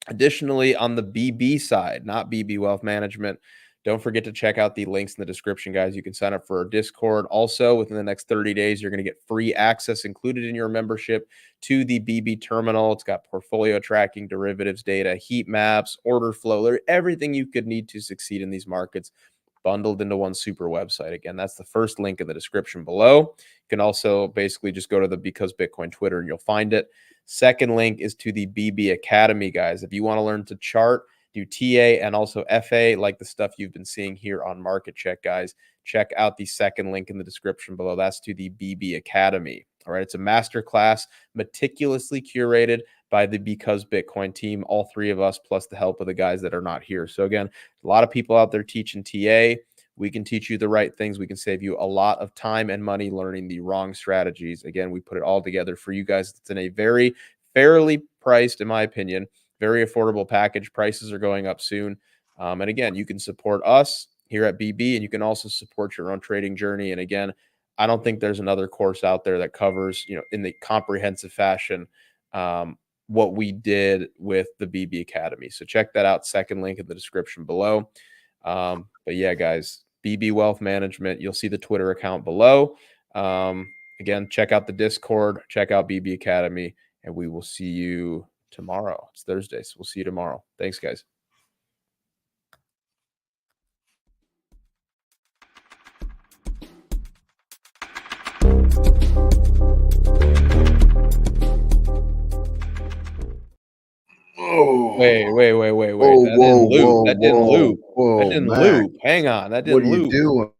Additionally, on the BB side, not BB Wealth Management, don't forget to check out the links in the description, guys. You can sign up for our Discord. Also, within the next 30 days, you're going to get free access included in your membership to the BB terminal. It's got portfolio tracking, derivatives data, heat maps, order flow, everything you could need to succeed in these markets. bundled into one super website. Again, that's the first link in the description below. You can also basically just go to the Because Bitcoin Twitter and you'll find it. Second link is to the BB Academy, guys. If you want to learn to chart, do TA and also FA, like the stuff you've been seeing here on Market Check, guys, check out the second link in the description below. That's to the BB Academy. All right, it's a masterclass meticulously curated by the Because Bitcoin team, all three of us, plus the help of the guys that are not here. So again, a lot of people out there teaching TA. We can teach you the right things. We can save you a lot of time and money learning the wrong strategies. Again, we put it all together for you guys. It's in a very fairly priced, in my opinion, very affordable package. Prices are going up soon. And again, you can support us here at BB, and you can also support your own trading journey. And again, I don't think there's another course out there that covers, in the comprehensive fashion, what we did with the BB Academy. So check that out. Second link in the description below. But yeah, guys, BB Wealth Management. You'll see the Twitter account below. Again, check out the Discord. Check out BB Academy, and we will see you tomorrow. It's Thursday, so we'll see you tomorrow. Thanks, guys. Whoa. Wait. Whoa, That didn't loop. whoa, That didn't whoa, loop. whoa, That didn't Max. loop. Hang on. That What didn't are you loop. doing?